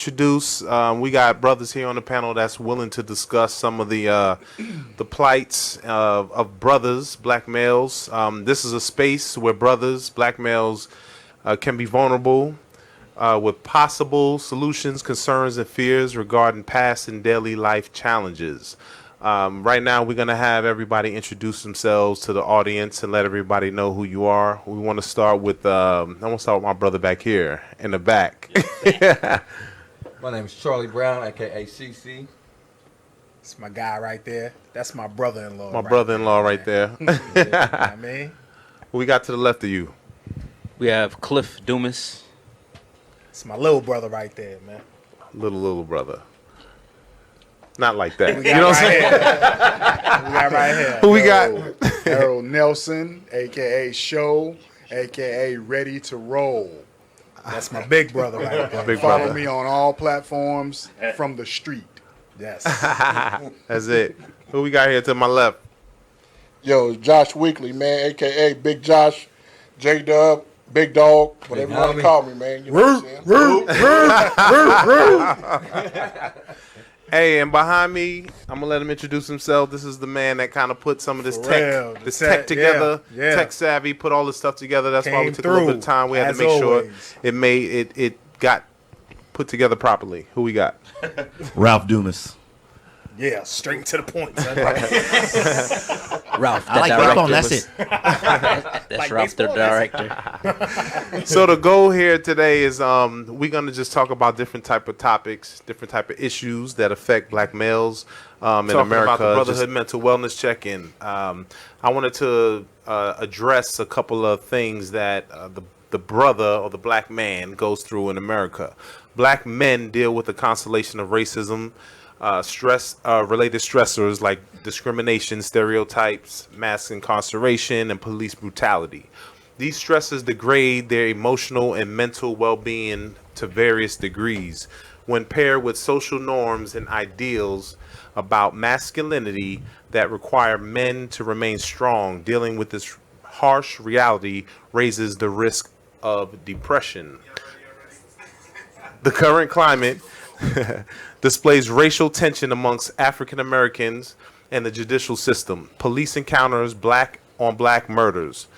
Introduce. We got brothers here on the panel that's willing to discuss some of the plights of brothers, black males. This is a space where brothers, black males, can be vulnerable with possible solutions, concerns, and fears regarding past and daily life challenges. Right now, we're going to have everybody introduce themselves to the audience and let everybody know who you are. We want to start with, I want to start with my brother back here in the back. My name is Charlie Brown, aka CC. It's my guy right there. That's my brother-in-law. My brother-in-law right there. I mean, Who we got to the left of you? We have Cliff Dumas. it's my little brother right there, man. Little brother. Not like that. We You got know what I'm saying? We got right here. Who we got? Harold Nelson, aka Show, aka Ready to Roll. That's my big brother right there. Big Follow brother. me on all platforms from the street. Yes. That's it. Who we got here to my left? Yo, it's Josh Weekly, man, aka Big Josh, J Dub, Big Dog, whatever you want to call me, man. You know what I'm saying? Hey, and behind me, I'm gonna let him introduce himself. This is the man that kind of put some of this real. tech together, Yeah. tech savvy, put all this stuff together. That's why we Came took a little bit of through, time. We had as to make sure always. it got put together properly. Who we got? Ralph Dumas. Yeah, straight to the point, son. Ralph, the I like director. baseball, and that's it. That's Like Ralph, the baseball, director. So the goal here today is we're gonna just talk about different type of topics, different type of issues that affect black males in America. About the Brotherhood Mental Wellness Check-in. I wanted to address a couple of things that the brother or the black man goes through in America. Black men deal with a constellation of racism, stress related stressors like discrimination, stereotypes, mass incarceration, and police brutality. These stresses degrade their emotional and mental well-being to various degrees. When paired with social norms and ideals about masculinity that require men to remain strong, dealing with this harsh reality raises the risk of depression. The current climate displays racial tension amongst African Americans and the judicial system. Police encounters black on black murders.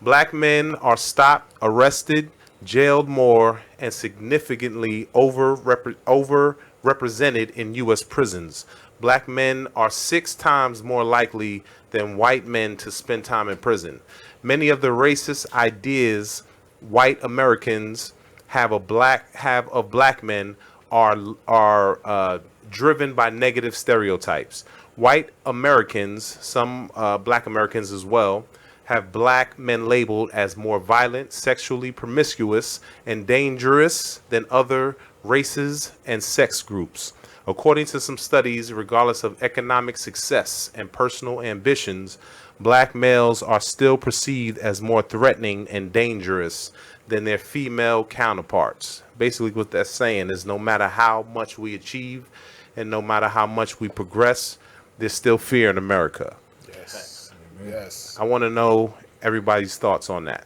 Black men are stopped, arrested, jailed more, and significantly overrepresented in U.S. prisons. Black men are 6 times more likely than white men to spend time in prison. Many of the racist ideas white Americans have of black men are driven by negative stereotypes. White Americans, some black Americans as well, have black men labeled as more violent, sexually promiscuous, and dangerous than other races and sex groups. According to some studies, regardless of economic success and personal ambitions, black males are still perceived as more threatening and dangerous than their female counterparts. Basically, what that's saying is no matter how much we achieve and no matter how much we progress, there's still fear in America. Yes. Yes. I want to know everybody's thoughts on that.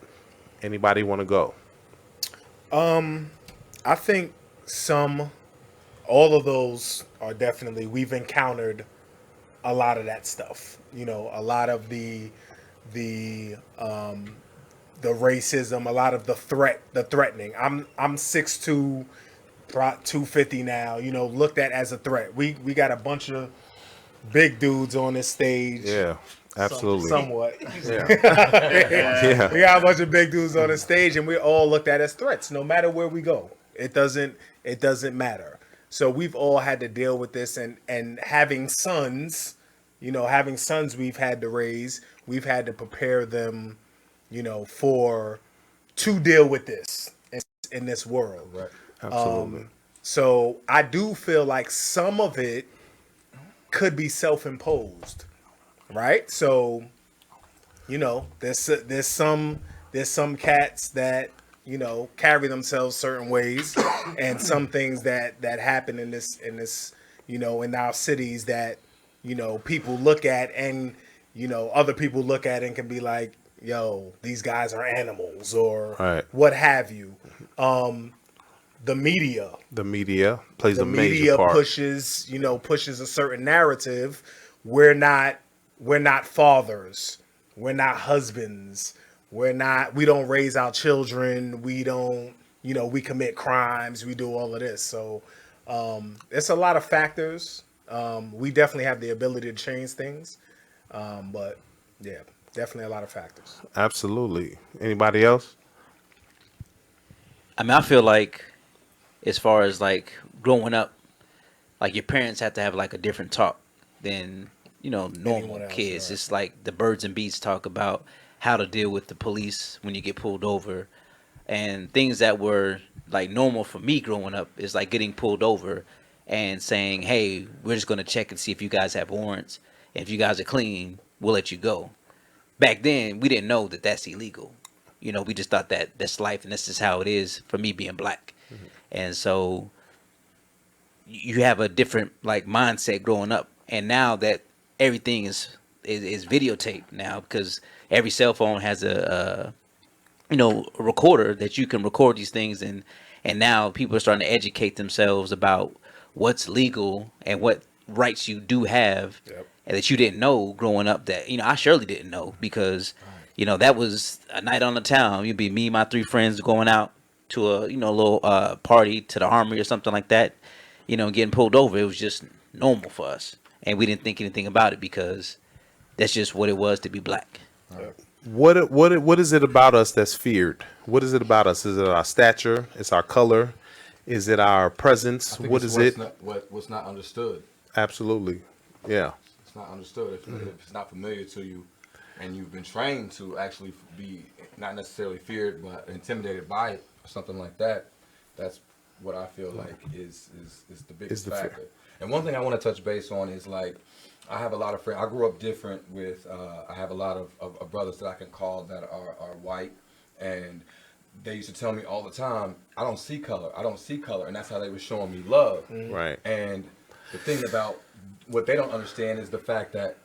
Anybody want to go? I think all of those are definitely, we've encountered a lot of that stuff. You know, a lot of the racism, a lot of the threatening. I'm 6'2", 250 now, you know, looked at as a threat. We got a bunch of big dudes on this stage. Yeah, absolutely. Somewhat. Yeah. We got a bunch of big dudes on the stage and we're all looked at as threats, no matter where we go. It doesn't matter. So we've all had to deal with this and having sons, we've had to raise, we've had to prepare them, to deal with this in this world. Right. Absolutely. So I do feel like some of it could be self-imposed, right? So, there's some cats that, carry themselves certain ways and some things that happen in this, in our cities that, people look at and, other people look at and can be like, yo, these guys are animals or Right. what have you. the media. The media plays The a major media part. pushes a certain narrative. We're not fathers. We're not husbands. We don't raise our children. We don't, we commit crimes. We do all of this. So it's a lot of factors. We definitely have the ability to change things. But yeah, definitely a lot of factors. Absolutely. Anybody else? I mean, I feel like as far as like growing up, like your parents have to have like a different talk than normal Anyone else, kids. right. It's like the birds and bees talk about how to deal with the police when you get pulled over, and things that were like normal for me growing up is like getting pulled over and saying, "Hey, we're just gonna check and see if you guys have warrants. And if you guys are clean, we'll let you go." Back then, we didn't know that that's illegal. We just thought that that's life and this is how it is for me being black. And so you have a different like mindset growing up. And now that everything is videotaped now, because every cell phone has a recorder that you can record these things, and now people are starting to educate themselves about what's legal and what rights you do have. Yep. And that you didn't know growing up that I surely didn't know, because that was a night on the town. You'd be me and my 3 friends going out to a little party to the Armory or something like that, getting pulled over. It was just normal for us, and we didn't think anything about it because that's just what it was to be black. What is it about us that's feared? What is it about us? Is it our stature? Is our color? Is it our presence? I think What it's is it? What's not understood. Absolutely. Yeah. It's not understood. If it's not familiar to you, and you've been trained to actually be not necessarily feared but intimidated by it or something like that, that's what I feel like is the biggest the fear. factor. And one thing I want to touch base on is like, I have a lot of friends. I grew up different with, I have a lot of brothers that I can call that are white, and they used to tell me all the time, I don't see color, and that's how they were showing me love. Right. And the thing about what they don't understand is the fact that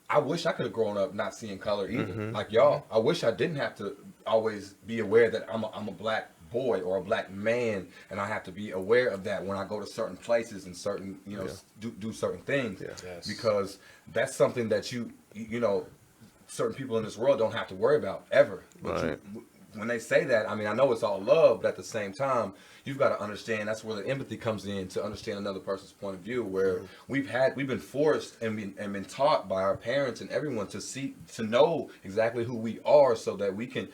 I wish I could have grown up not seeing color either, like y'all. I wish I didn't have to always be aware that I'm a black boy or a black man, and I have to be aware of that when I go to certain places and certain do certain things. Yes. Because that's something that certain people in this world don't have to worry about ever. But Right. when they say that, I mean, I know it's all love, but at the same time, you've got to understand that's where the empathy comes in, to understand another person's point of view. Where we've been forced and been taught by our parents and everyone to know exactly who we are, so that we can,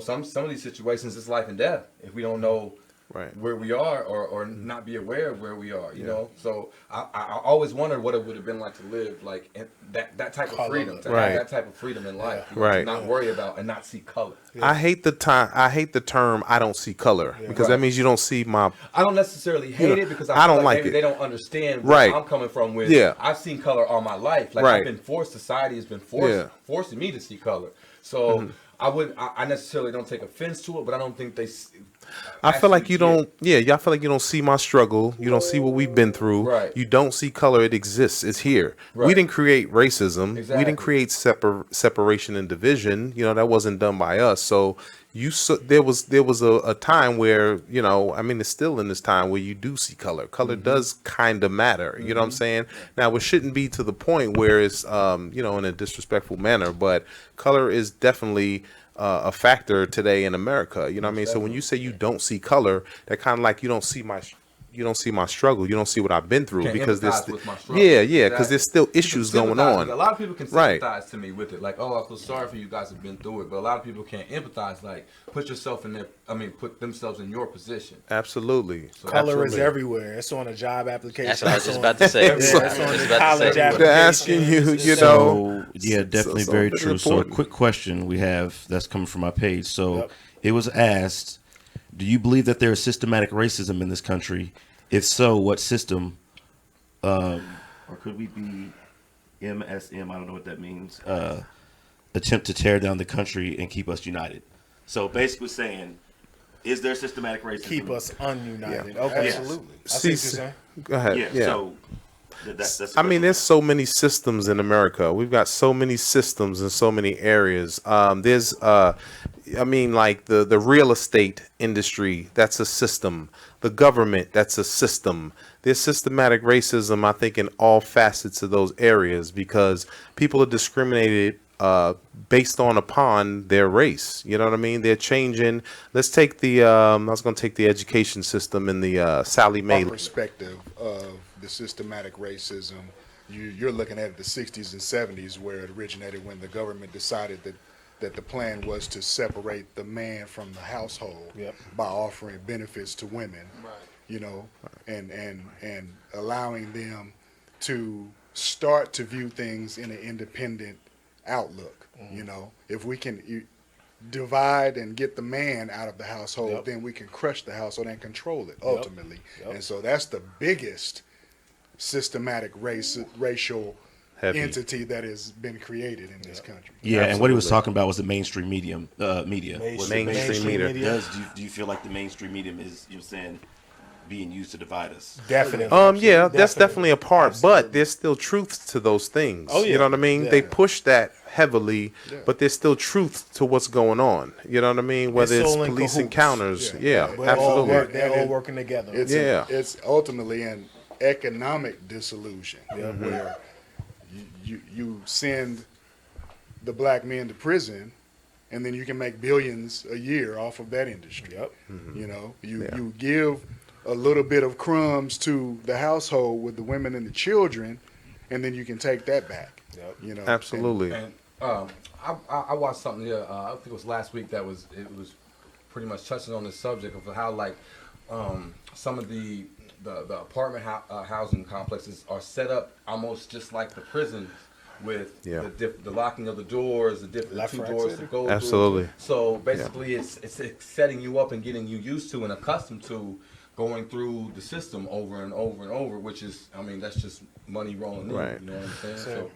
some of these situations it's life and death if we don't know Right. where we are or not be aware of where we are. You know, so I always wondered what it would have been like to live like in that type of freedom, to Right. have that type of freedom in life, Right. to not worry about and not see color. I hate the term I don't see color, because that Right. means you don't see my. I don't necessarily hate it, because I I don't feel like maybe it. they don't understand where Right. I'm coming from with. Yeah. I've seen color all my life. Like Right. I've been forced. Society has been forcing me to see color. So I necessarily don't take offense to it, but I don't think they. I feel like actually you get- don't. Yeah, y'all feel like you don't see my struggle. You don't see what we've been through. Right. You don't see color. It exists. It's here. We Right. didn't create racism. We Exactly. didn't create separation and division. That wasn't done by us. So there was a time where I mean, it's still in this time where you do see color. Color does kind of matter. You know what I'm saying? Now it shouldn't be to the point where it's in a disrespectful manner, but color is definitely a factor today in America. You know what I mean? So when you say you don't see color, that kind of like you don't see my struggle. You don't see what I've been through, Can't because there's empathize with my struggle. because Exactly. there's still You issues can going sympathize on. with it. A lot of people can Right. sympathize to me with it, like, oh, I feel sorry for you guys have been through it. But a lot of people can't empathize, like, put yourself in put themselves in your position. Absolutely. Color is Absolutely. everywhere. It's on a job application. That's what I was just on- about to say. Yeah, I was it's just on the about to college say. application. They're asking you, you know. So yeah, definitely so very it's true. So a important. quick question we have that's coming from my page. So Yep. it was asked, do you believe that there is systematic racism in this country? If so, what system? Or could we be MSM? I don't know what that means. Attempt to tear down the country and keep us united. So basically saying, is there systematic racism? Keep us ununited. Yeah. Okay. Yes. Absolutely. I see See, what you're saying. go ahead. Yeah. Yeah. So that's. I mean, there's so many systems in America. We've got so many systems in so many areas. I mean, like the real estate industry, that's a system. The government, that's a system. There's systematic racism, I think, in all facets of those areas because people are discriminated based upon their race. You know what I mean? They're changing. Let's take the. I was going to take the education system in the Sally Mae. Our perspective of the systematic racism, you're looking at the 60s and 70s where it originated when the government decided that the plan was to separate the man from the household by offering benefits to women, and allowing them to start to view things in an independent outlook. If we can divide and get the man out of the household, then we can crush the household and control it ultimately. And so that's the biggest systematic racial entity that has been created in this country. Yeah, and what he was talking about was the mainstream media. Mainstream media. Do you feel like the mainstream medium is, being used to divide us? Definitely. Yeah, that's definitely a part, but there's still truth to those things. Oh, yeah. You know what I mean? Yeah. They push that heavily, but there's still truth to what's going on. You know what I mean? Whether it's all in police cahoots. encounters. Yeah, They're absolutely. They're all working together. It's ultimately an economic disillusion where you send the black men to prison, and then you can make billions a year off of that industry. You give a little bit of crumbs to the household with the women and the children, and then you can take that back. Absolutely. And I watched something here. I think it was last week it was pretty much touching on this subject of how some of the apartment housing complexes are set up almost just like the prisons with the locking of the doors, the two doors to go Absolutely. through. So basically, it's setting you up and getting you used to and accustomed to going through the system over and over and over, which is, that's just money rolling in. Right. You know what I'm saying?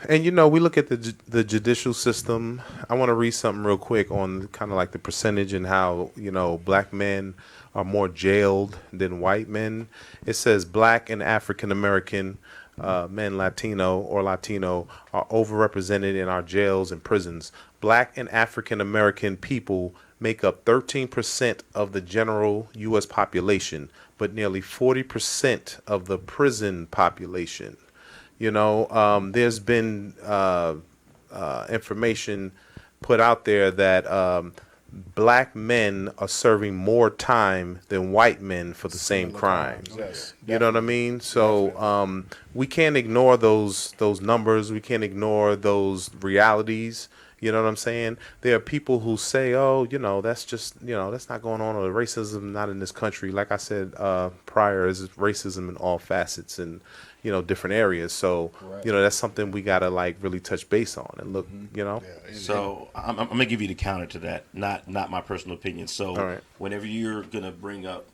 And we look at the judicial system. I want to read something real quick on kind of like the percentage and how black men are more jailed than white men. It says black and African American men, Latino are overrepresented in our jails and prisons. Black and African American people make up 13% of the general U.S. population, but nearly 40% of the prison population. There's been information put out there that black men are serving more time than white men for the same crimes. Yes, you know what I mean? So we can't ignore those numbers. We can't ignore those realities. You know what I'm saying? There are people who say, that's just, that's not going on, or racism not in this country. Like I said prior, is racism in all facets and, different areas. So, that's something we got to really touch base on and look, So I'm going to give you the counter to that, not my personal opinion. So whenever you're going to bring up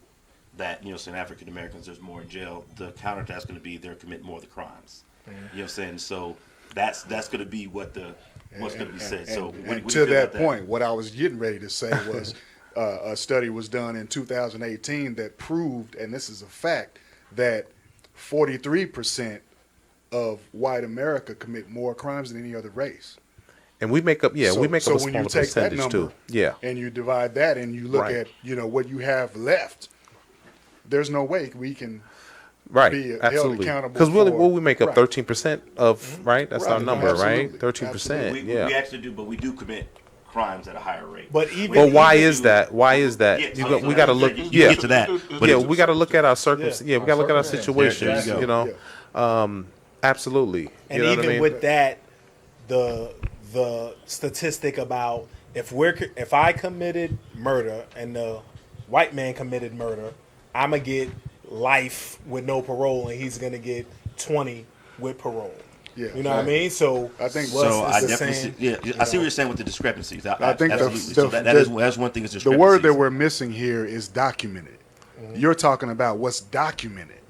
that, saying African Americans, there's more in jail, the counter to that's going to be they're committing more of the crimes. You know what I'm saying? So that's going to be what's going to be said. And to that point, what I was getting ready to say was a study was done in 2018 that proved, and this is a fact, that 43% of white America commit more crimes than any other race. And we make up, so we make up a when smaller you take that percentage number, too. Yeah. And you divide that, and you look at what you have left, there's no way we can be held accountable. Because we make up 13% of That's our number, absolutely. 13%. We actually do, but we do commit crimes at a higher rate. But why is that? Why is that? We got to look. You get to that. But we got to look at our circumstances. Yeah, we got to look at our situations. There you go. Absolutely. And even with that, the statistic about if I committed murder and the white man committed murder, I'm gonna get life with no parole, and he's gonna get 20 with parole. Yeah, you know what I mean? So I think I definitely see, I see what you're saying with the discrepancies. I think that's one thing is discrepancies. The word that we're missing here is documented. You're talking about what's documented,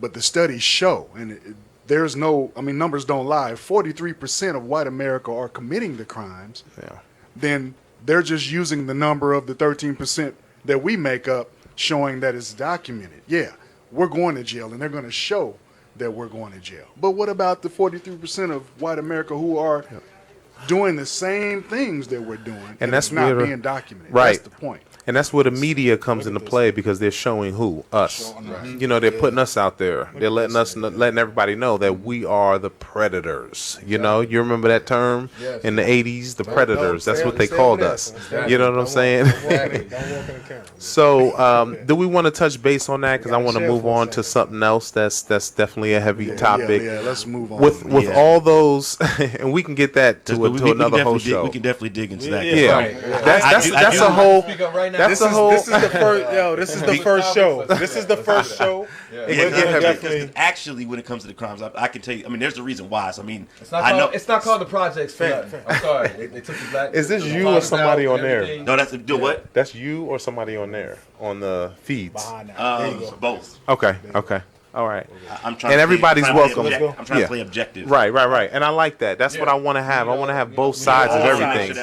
but the studies show, and there's no, numbers don't lie. 43% of white America are committing the crimes. Yeah. Then they're just using the number of the 13% that we make up, showing that it's documented. Yeah, we're going to jail, and they're going to show that we're going to jail. But what about the 43% of white America who are doing the same things that we're doing, and that's it's not where- being documented. right. That's the point. And that's where the media comes into play because they're showing who? Us. You know, they're putting us out there. They're letting letting everybody know that we are the predators. You know, you remember that term in the 80s, the predators. That's what they called us. You know what I'm saying? Don't walk in the camera. So, do we want to touch base on that? Because I want to move on to something else that's definitely a heavy topic. Yeah, let's move on. With all those, and we can get that to another whole show. We can definitely dig into that. Yeah, that's a whole. Speak up right now. That's a whole. This is the first. Yo, this is the first show. This is the first show. Because actually, when it comes to the crimes, I can tell you. I mean, there's a reason why. So I mean, It's not called the projects for nothing. I'm sorry. They took the black. Is this you or somebody on there? everything. No, that's do what? That's you or somebody on there on the feeds. Behind that. There you go. Both. Okay. All right. I'm trying. And everybody's welcome. I'm trying Yeah. to play objective. Right. And I like that. That's what I want to have. I want to have both sides of everything.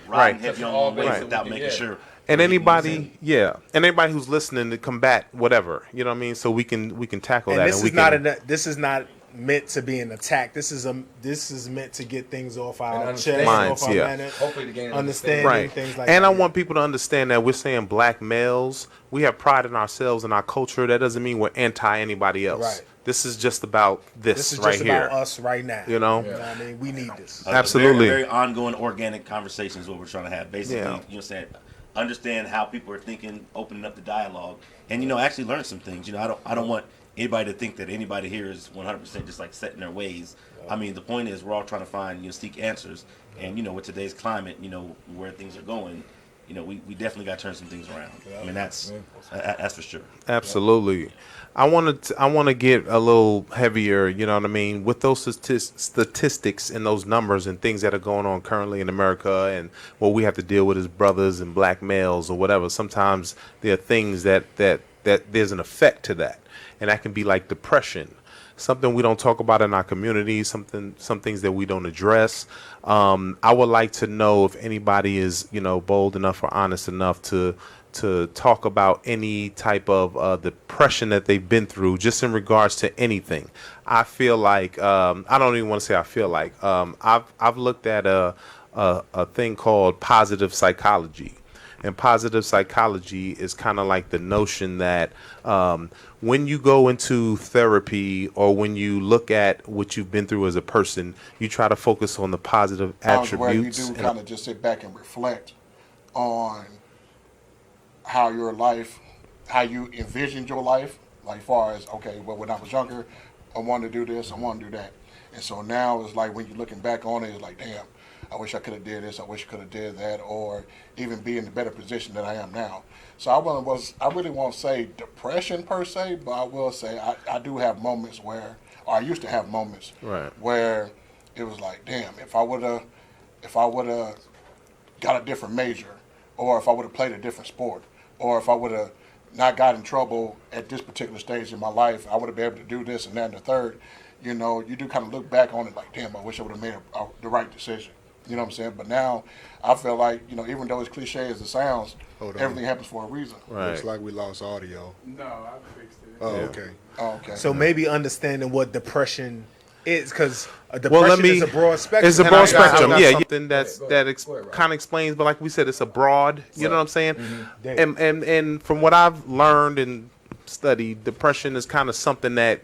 Right. Heavy on one way Right. without making sure. And anybody, and anybody who's listening to combat whatever, you know what I mean. So we can tackle And that. this and we is not can, this is not meant to be an attack. This is meant to get things off our understand. chest, Minds, off our yeah. minute, Hopefully to gain understanding right. things like And that. I want people to understand that we're saying black males. We have pride in ourselves and our culture. That doesn't mean we're anti anybody else. Right. This is just about This is right just here. about us right now. You know? You know what I mean? We need this. Absolutely. A very ongoing organic conversation is what we're trying to have. Basically, Yeah. you know what I'm saying? Understand how people are thinking, opening up the dialogue, and you know, actually learn some things. You know, I don't want anybody to think that anybody here is 100% just like set in their ways. I mean, the point is we're all trying to find, seek answers, and you know, with today's climate, you know, where things are going, you know, we definitely got to turn some things around. I mean, that's for sure. Absolutely. I want to get a little heavier, you know what I mean, with those statistics and those numbers and things that are going on currently in America and what we have to deal with as brothers and black males or whatever. Sometimes there are things that there's an effect to that, and that can be like depression, something we don't talk about in our community, some things that we don't address. I would like to know if anybody is, bold enough or honest enough to talk about any type of depression that they've been through, just in regards to anything. I feel like I don't even want to say I feel like I've looked at a thing called positive psychology, and positive psychology is kind of like the notion that when you go into therapy or when you look at what you've been through as a person, you try to focus on the positive attributes. Where you do kind of just sit back and reflect on how your life, how you envisioned your life, like far as, okay, well, when I was younger, I wanted to do this, I wanted to do that. And so now it's like when you're looking back on it, it's like, damn, I wish I could have did this, I wish I could have did that, or even be in a better position than I am now. So I really won't say depression per se, but I will say I do have moments where, or I used to have moments where it was like, damn, if I would have got a different major, or if I would have played a different sport, or if I would have not got in trouble at this particular stage in my life, I would have been able to do this and that and the third. You do kind of look back on it like, damn, I wish I would have made the right decision. You know what I'm saying? But now I feel like, even though as cliche as it sounds, everything happens for a reason. Right. Looks like we lost audio. No, I fixed it. Oh, Yeah. okay. Oh, okay. So maybe understanding what depression is, because depression is a broad spectrum. It's a And broad I got spectrum. something- Yeah, Go something ahead, Rob. kind of explains, but like we said, it's a broad. You know what I'm saying? Mm-hmm. And from what I've learned and studied, depression is kind of something that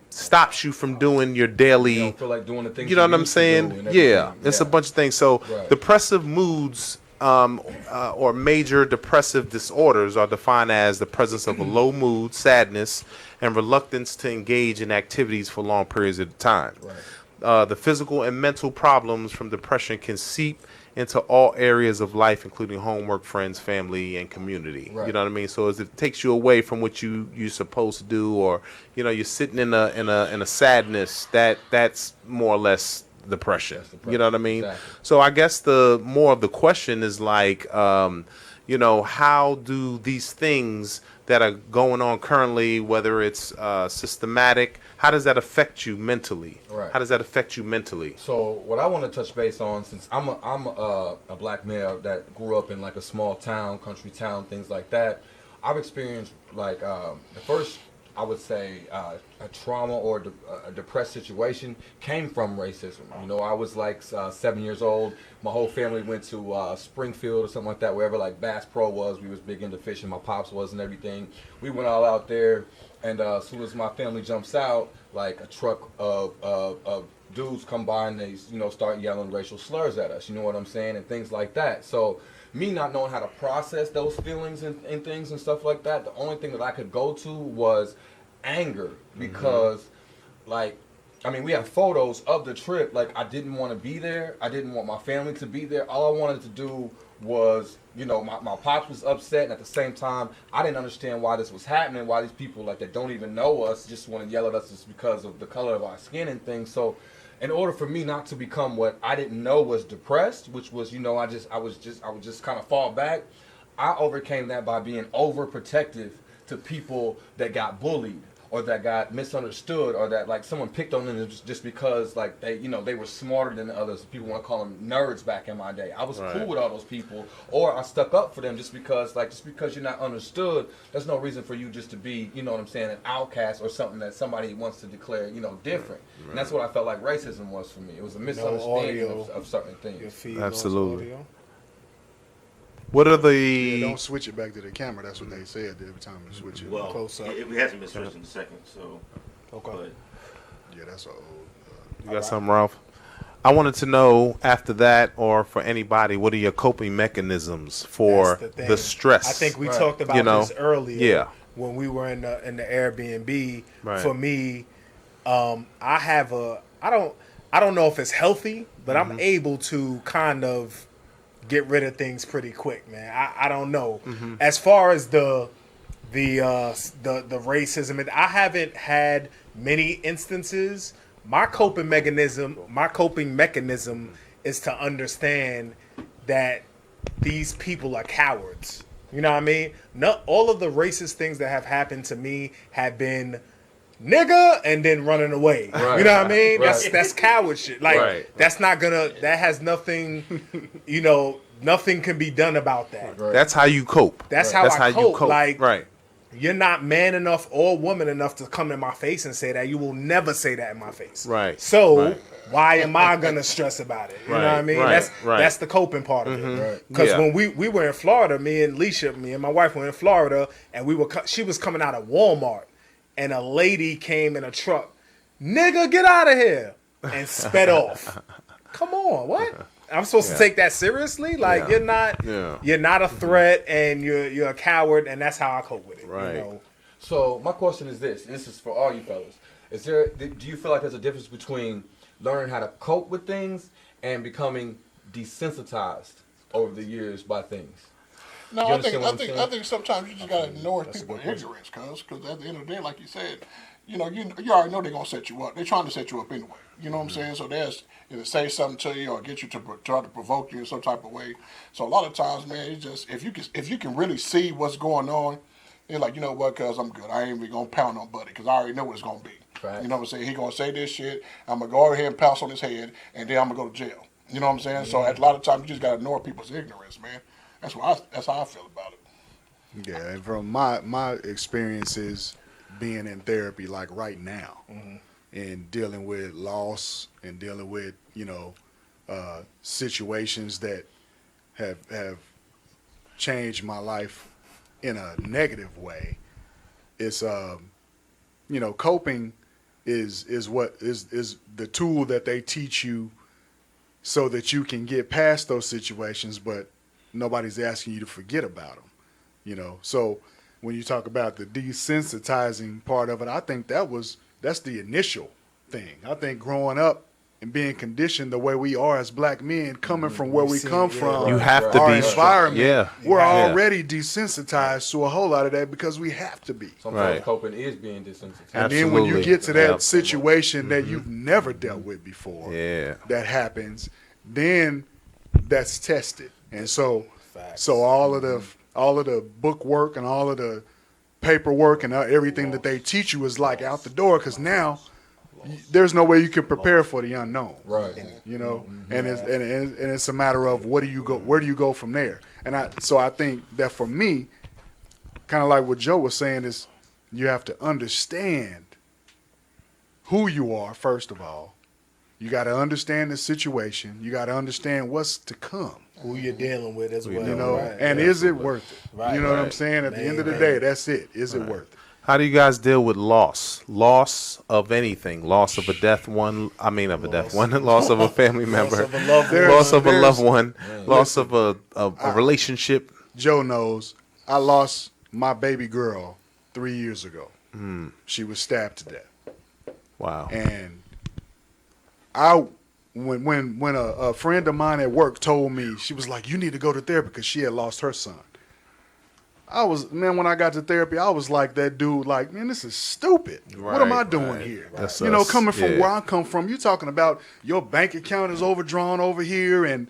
stops you from doing your daily. You don't feel like doing the things You know what I'm used to do saying? and Yeah, everything. it's a bunch of things. So Right. depressive moods or major depressive disorders are defined as the presence of a low mood, sadness, and reluctance to engage in activities for long periods of time. Right. The physical and mental problems from depression can seep into all areas of life, including homework, friends, family, and community. Right. You know what I mean? So as it takes you away from what you're supposed to do, or you're sitting in a sadness that's more or less depression. That's depression. You know what I mean? Exactly. So I guess the more of the question is like, how do these things that are going on currently, whether it's systematic, how does that affect you mentally? Right. How does that affect you mentally? So what I want to touch base on, since I'm a black male that grew up in like a small town, country town, things like that, I've experienced like the first, I would say a trauma or a depressed situation came from racism. You know, I was like 7 years old. My whole family went to Springfield or something like that, wherever like Bass Pro was. We was big into fishing. My pops was and everything. We went all out there, and as soon as my family jumps out, like a truck of dudes come by and they start yelling racial slurs at us. You know what I'm saying, and things like that. So me not knowing how to process those feelings and things and stuff like that, the only thing that I could go to was anger, because we have photos of the trip. Like, I didn't want to be there. I didn't want my family to be there. All I wanted to do was, my pops was upset, and at the same time, I didn't understand why this was happening, why these people that don't even know us just want to yell at us just because of the color of our skin and things. So in order for me not to become what I didn't know was depressed, which was, I would just kind of fall back, I overcame that by being overprotective to people that got bullied or that got misunderstood, or that someone picked on them just because they were smarter than others. People want to call them nerds back in my day. I was cool with all those people, or I stuck up for them just because you're not understood, there's no reason for you just to be, an outcast or something that somebody wants to declare, different. And that's what I felt like racism was for me. It was a misunderstanding of certain things. Absolutely. What are the... Yeah, don't switch it back to the camera. That's what they said every time you switch it. Well, close up. We hasn't been switched in a second, so. Okay. But Yeah, that's an old. You got something, Ralph? I wanted to know, after that, or for anybody, what are your coping mechanisms for the stress? I think we talked about this earlier. Yeah. When we were in the Airbnb. Right. For me, I don't know if it's healthy, but I'm able to kind of get rid of things pretty quick, man. I don't know. As far as the racism, I haven't had many instances. My coping mechanism is to understand that these people are cowards. You know what I mean? Not all of the racist things that have happened to me have been nigga and then running away. Right. You know what I mean? Right. That's coward shit. That's not gonna. That has nothing. Nothing can be done about that. Right. That's how you cope. That's how I cope. Right. You're not man enough or woman enough to come in my face and say that. You will never say that in my face. Right. So why am I gonna stress about it? You know what I mean? That's the coping part of it. Because when we were in Florida, me and my wife were in Florida, and she was coming out of Walmart, and a lady came in a truck, nigga, get out of here, and sped off. Come on, what? I'm supposed to take that seriously? You're not a threat, and you're a coward, and that's how I cope with it. Right. So my question is this, and this is for all you fellas. Do you feel like there's a difference between learning how to cope with things and becoming desensitized over the years by things? No, I think sometimes you just gotta ignore people's ignorance, because at the end of the day, like you said, you already know they're gonna set you up. They're trying to set you up anyway. You know what I'm saying? So there's either say something to you or get you to try to provoke you in some type of way. So a lot of times, man, it's just if you can really see what's going on, you're like, you know what, cuz I'm good. I ain't even gonna pound on Buddy because I already know what it's gonna be. Right. You know what I'm saying? He gonna say this shit. I'm gonna go over here and pounce on his head, and then I'm gonna go to jail. You know what I'm saying? So a lot of times you just gotta ignore people's ignorance, man. That's how I feel about it. Yeah, and from my experiences being in therapy, like right now, and dealing with loss and dealing with situations that have changed my life in a negative way, it's coping is what is the tool that they teach you so that you can get past those situations, but nobody's asking you to forget about them. So when you talk about the desensitizing part of it, I think that's the initial thing. I think growing up and being conditioned the way we are as black men, coming from where we come from, you have to our be environment, we're Yeah. already desensitized to a whole lot of that because we have to be. Sometimes coping is being desensitized. And then when you Absolutely. get to that Yeah. situation that you've never dealt with before, that happens, then that's tested. And so all of the book work and all of the paperwork and everything that they teach you is like out the door, because now there's no way you can prepare for the unknown. Right. And it's a matter of where do you go from there? And I think that for me, kind of like what Joe was saying, is you have to understand who you are, first of all. You got to understand the situation. You got to understand what's to come. Who you're dealing with as well. You know, right? and is it worth it? Right. You know what I'm saying? At the end of the day, that's it. Is it worth it? How do you guys deal with loss? Loss of anything. Loss of a death one. I mean, of a death one. Loss of a family member. of a loved one. Loss of a loved one. Loss of a relationship. Joe knows I lost my baby girl 3 years ago. She was stabbed to death. Wow. And when a friend of mine at work told me, she was like, you need to go to therapy because she had lost her son. When I got to therapy, I was like that dude, like, man, this is stupid. What am I doing here? That's you know, us. coming from Yeah. where I come from, you talking about your bank account is overdrawn over here and,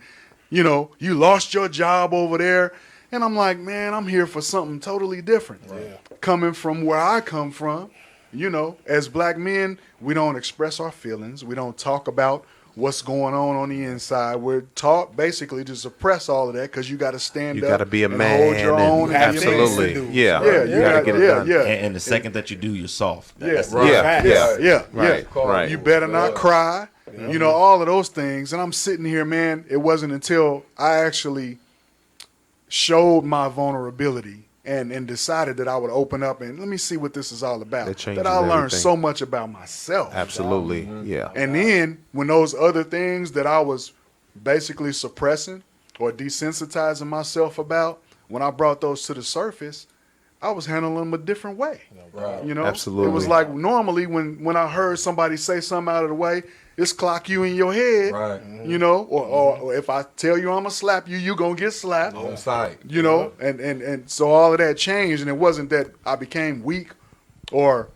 you know, you lost your job over there. And I'm like, man, I'm here for something totally different. Coming from where I come from, you know, as black men, we don't express our feelings. We don't talk about what's going on the inside. We're taught basically to suppress all of that because you got to stand You up. got to be a and man. hold your own. And absolutely. things to do. Yeah. Yeah, You got to get it done. Yeah, And the second that you do, you're soft. Yeah, That's right. Yeah. Yeah. Right. You better not cry. You know, all of those things. And I'm sitting here, man, it wasn't until I actually showed my vulnerability and decided that I would open up and let me see what this is all about. That changes I learned everything. so much about myself. Absolutely. Yeah. And then when those other things that I was basically suppressing or desensitizing myself about, when I brought those to the surface, I was handling them a different way. Right. You know, Absolutely. It was like normally when I heard somebody say something out of the way, it's clock you in your head. Right. You know, or if I tell you I'm gonna slap you, you gonna get slapped. On site. You know, and so all of that changed, and it wasn't that I became weak or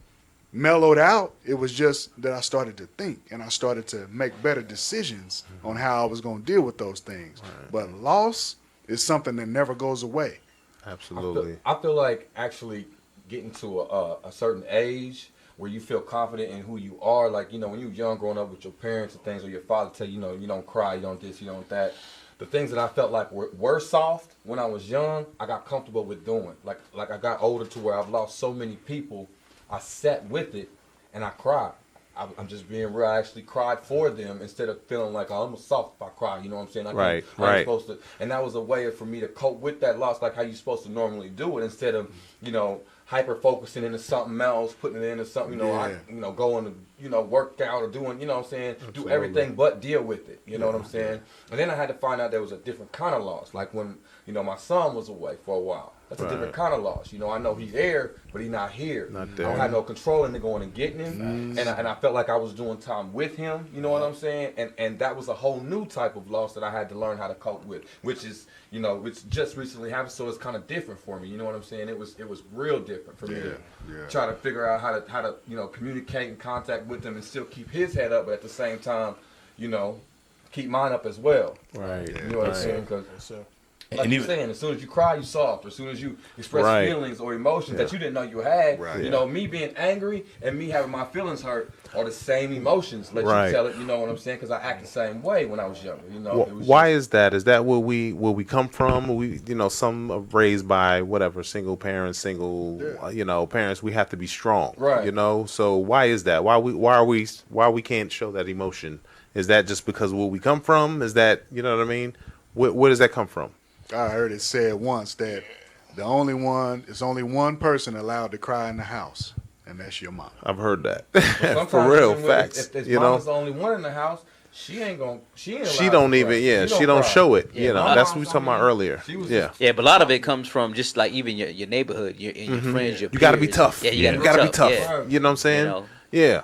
mellowed out. It was just that I started to think and I started to make better decisions on how I was gonna deal with those things. But loss is something that never goes away. Absolutely. I feel like actually getting to a certain age where you feel confident in who you are. Like, you know, when you're young, growing up with your parents and things, or your father tell you, you know, you don't cry, you don't this, you don't that. The things that I felt like were soft when I was young, I got comfortable with doing. Like I got older to where I've lost so many people, I sat with it and I cried. I'm just being real. I actually cried for them instead of feeling like, oh, I'm soft if I cry. You know what I'm saying? Right. I'm supposed to, and that was a way for me to cope with that loss, like how you're supposed to normally do it, instead of, you know, hyper focusing into something else, putting it into something, going to, work out or doing, you know what I'm saying, do everything but deal with it. You know what I'm saying? And then I had to find out there was a different kind of loss. Like when, my son was away for a while. That's a different kind of loss. I know he's there, but he's not here. Not there. I don't have no control into going and getting him. And I felt like I was doing time with him, you know what I'm saying? And that was a whole new type of loss that I had to learn how to cope with, which is, which just recently happened, so it's kind of different for me. You know what I'm saying? It was real different for me to try to figure out how to communicate and contact with him and still keep his head up, but at the same time, keep mine up as well. Right. You know what I'm saying? Because like And you're even- saying, as soon as you cry, you soft. As soon as you express Right. feelings or emotions that you didn't know you had, Right. me being angry and me having my feelings hurt are the same emotions. Let Right. you tell it, you know what I'm saying? Because I act the same way when I was younger. It was Why is that? Is that where we come from? We, some are raised by whatever, single parents, parents. We have to be strong, Right. So why is that? Why we can't show that emotion? Is that just because where we come from? Is that, you know what I mean? Where does that come from? I heard it said once that it's only one person allowed to cry in the house, and that's your mom. I've heard that. Sometimes For real, even facts. If you mama's know, the only one in the house, she ain't allowed she to don't cry. even, she don't cry. show it. Yeah, my That's what we mom's were talking about only- earlier. she was Yeah. just- Yeah, but a lot of it comes from just like even your neighborhood, your friends, your You got to be peers. tough. Yeah, You got to be tough. Yeah. You know what I'm saying? know. Yeah.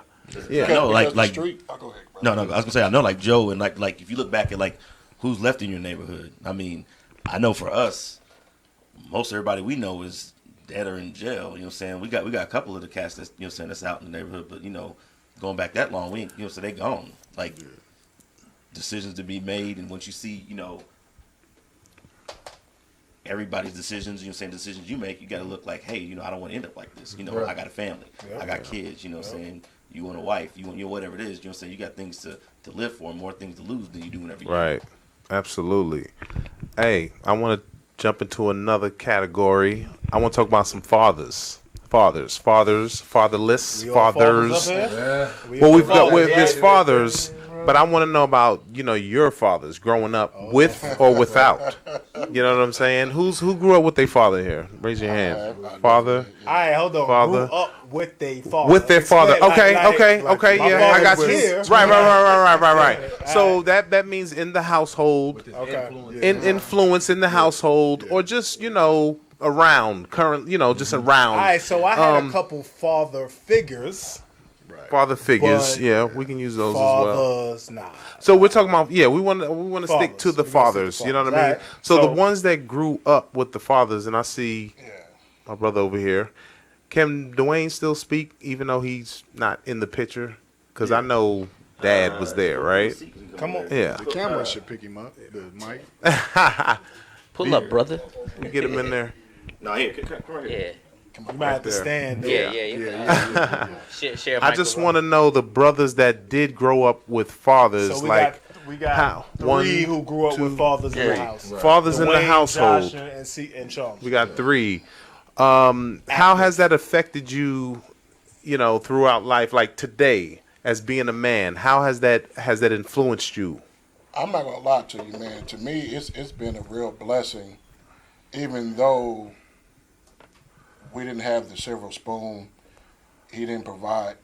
Yeah. I know, like Because the street. Oh, go ahead, bro. No, I was gonna say I know, like Joe, and like if you look back at like who's left in your neighborhood. I mean, I know for us, most everybody we know is dead or in jail. You know what I'm saying? We got a couple of the cats that's that's out in the neighborhood, but going back that long, we ain't, so they gone. Like decisions to be made, and once you see everybody's decisions, decisions you make, you got to look like, hey, I don't want to end up like this. Right. I got a family, I got kids. Saying you want a wife, you want whatever it is. Saying you got things to live for, more things to lose than you do whenever you Right. Absolutely. Hey, I want to jump into another category. I want to talk about some fathers. Fathers, fatherless, We all fathers. up here? Yeah. Well, we've got fathers. there's fathers, but I want to know about your fathers growing up with or without. You know what I'm saying? Who grew up with their father here? Raise your hand. Father. All right, hold on. Father. Grew up with their father. With their father. Explain, Okay. my Yeah, I father got was you. here. Right. So that means in the household, Okay. influence in the household, or just around current, just around. All right, so I had a couple father figures. Father figures. But Yeah, we can use those as well. Fathers, nah. So we're talking about we want to stick to the Fathers. fathers. You know what I mean? Right. So the So- ones that grew up with the fathers, and I see my brother over here. Can Dwayne still speak even though he's not in the picture? Because I know Dad was there, right? Come on. Yeah. The camera should pick him up. The mic. Pull up, brother. We get him in there. No, here, come right here. Yeah. You might have to there. stand. Yeah. Share a I just microphone. want to know the brothers that did grow up with fathers, So we got how? three One, who grew up with two, fathers in the three. house. Fathers in the Dwayne, household. Josh, and Charles. We got 3. How has that affected you, throughout life? Like today, as being a man, how has that influenced you? I'm not gonna lie to you, man. To me, it's been a real blessing, even though we didn't have the silver spoon. He didn't provide.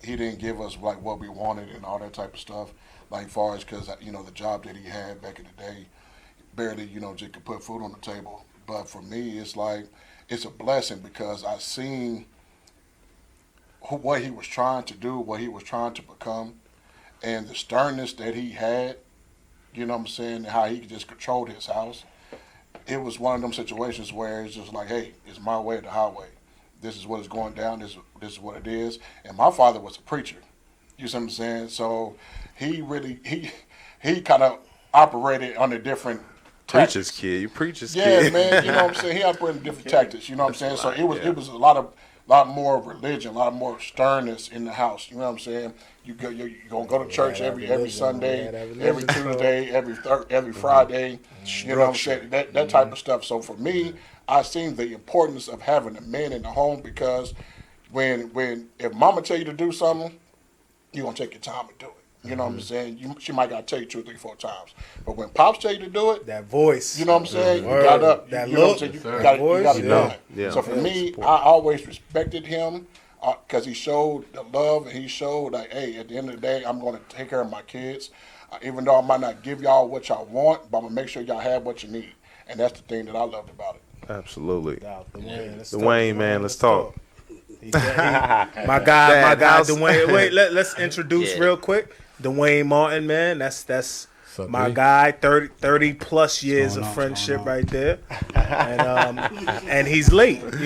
He didn't give us like what we wanted and all that type of stuff. Like far as because the job that he had back in the day, barely just could put food on the table. But for me, it's like it's a blessing because I seen what he was trying to do, what he was trying to become, and the sternness that he had. You know what I'm saying? How he just controlled his house. It was one of them situations where it's just like, hey, it's my way or the highway. This is what is going down. This is what it is. And my father was a preacher. You see what I'm saying? So he really he kind of operated on a different Preacher's tactics. kid. You preacher's Yeah, kid. man. You know what I'm saying? He operated different tactics. You know what I'm saying? So it was a lot more religion, a lot more sternness in the house. You know what I'm saying? You're gonna go to church every Sunday, every Tuesday, every Friday. You know what I'm saying? That type of stuff. So for me, I seen the importance of having a man in the home because if mama tell you to do something, you're gonna take your time to do it. You know what I'm saying? She might gotta tell you 2, 3, 4 times. But when pops tell you to do it, That voice. you know what I'm saying? Word. You got up. That you know look, what I'm saying? that You got voice, to do yeah. it. Yeah. So for Yeah. me, Support. I always respected him because he showed the love and he showed like, hey, at the end of the day, I'm going to take care of my kids. Even though I might not give y'all what y'all want, but I'm going to make sure y'all have what you need. And that's the thing that I loved about it. Absolutely. Dwayne, man, let's talk. My guy, house- Dwayne. Wait, let's introduce Yeah. real quick. Dwayne Martin, man. That's up, my B? guy. 30 plus years of going on? friendship What's right there. And he's late, What's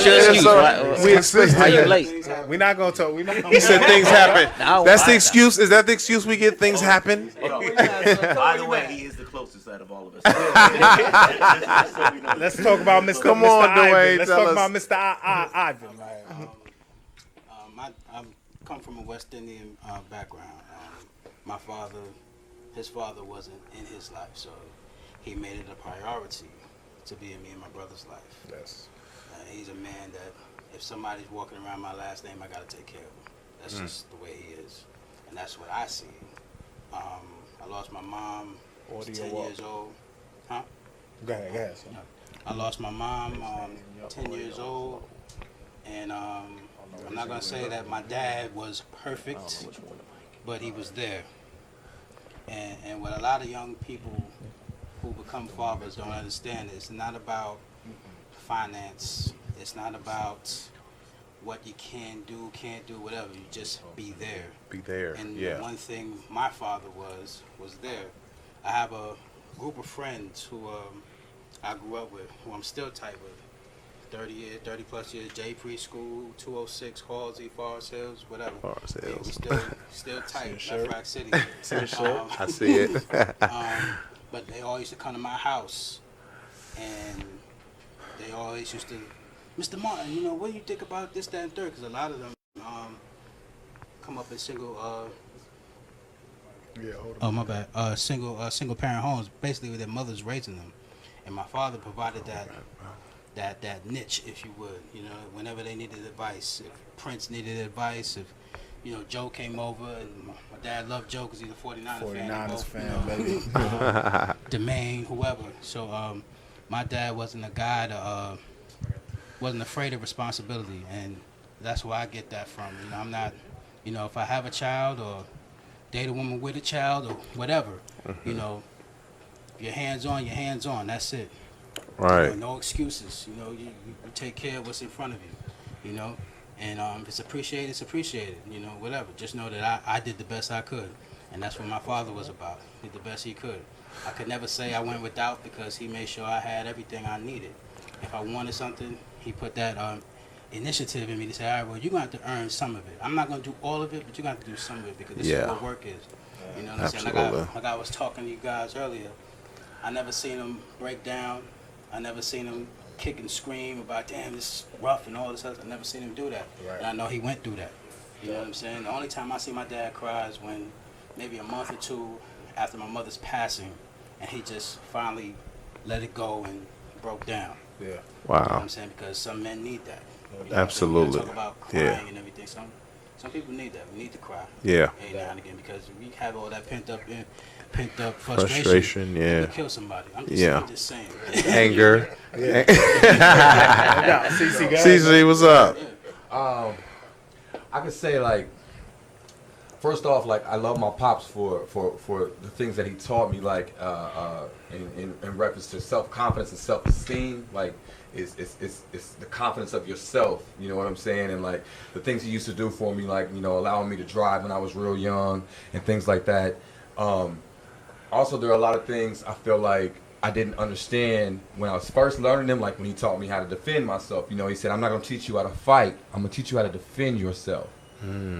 your excuse? We expect How you late? We're not gonna talk. We not He said things happen. No, That's the I- excuse. Is that the excuse we get? Things happen. By the way, he is the closest out of all of us. Let's talk about Mr. Come Mr. on, Ivan. Dwayne, Let's tell talk us. about Mr. Ivan. I come from a West Indian background. My father, his father wasn't in his life, so he made it a priority to be in me and my brother's life. Yes. He's a man that if somebody's walking around my last name, I gotta take care of him. That's just the way he is, and that's what I see. I lost my mom. I was 10 years old. Huh? Go ahead. Son. I lost my mom 10 years old, and I'm not gonna say that my dad was perfect, but he was there. And what a lot of young people who become fathers don't understand is it's not about finance. It's not about what you can do, can't do, whatever. You just be there. Be there. And Yeah. one thing my father was there. I have a group of friends who I grew up with, who I'm still tight with. 30 plus years, J preschool, 206, Halsey, Forest Hills, whatever. Forest Yeah, Hills. we still tight, Left Rock City. I see it. But they all used to come to my house, and they always used to, Mr. Martin, what do you think about this, that, and third? Because a lot of them come up in single, single parent homes, basically with their mothers raising them. And my father provided that that niche, if you would. You know, whenever they needed advice, if Prince needed advice, if Joe came over, and my dad loved Joe because he's a 49ers fan, baby. Domain, whoever. So my dad wasn't a guy that wasn't afraid of responsibility, and that's where I get that from. I'm not, if I have a child or date a woman with a child or whatever, if you're hands on, you're hands on. That's it. Right. No excuses. You take care of what's in front of you. And if it's appreciated, it's appreciated. Whatever. Just know that I did the best I could, and that's what my father was about. He did the best he could. I could never say I went without because he made sure I had everything I needed. If I wanted something, he put that initiative in me to say, all right, well, you're going to have to earn some of it. I'm not going to do all of it, but you're going to have to do some of it because this is what work is. You know what I'm saying? Like I was talking to you guys earlier, I never seen him break down. I never seen him kick and scream about, damn, this is rough and all this stuff. I never seen him do that. Right. And I know he went through that. You know what I'm saying? The only time I see my dad cry is when maybe a month or two after my mother's passing, and he just finally let it go and broke down. Yeah. Wow. You know what I'm saying? Because some men need that. Absolutely. Talk about crying and everything. Some people need that. We need to cry. Yeah. Every now and again, because we have all that pent up frustration. Yeah. You kill somebody. I'm just saying. Anger. Yeah. CC, what's up? I could say, like, first off, like, I love my pops for the things that he taught me, like in reference to self-confidence and self-esteem. Like, it's the confidence of yourself, you know what I'm saying? And like the things he used to do for me, like, allowing me to drive when I was real young and things like that. Also, there are a lot of things I feel like I didn't understand when I was first learning them, like when he taught me how to defend myself. He said, I'm not going to teach you how to fight. I'm going to teach you how to defend yourself.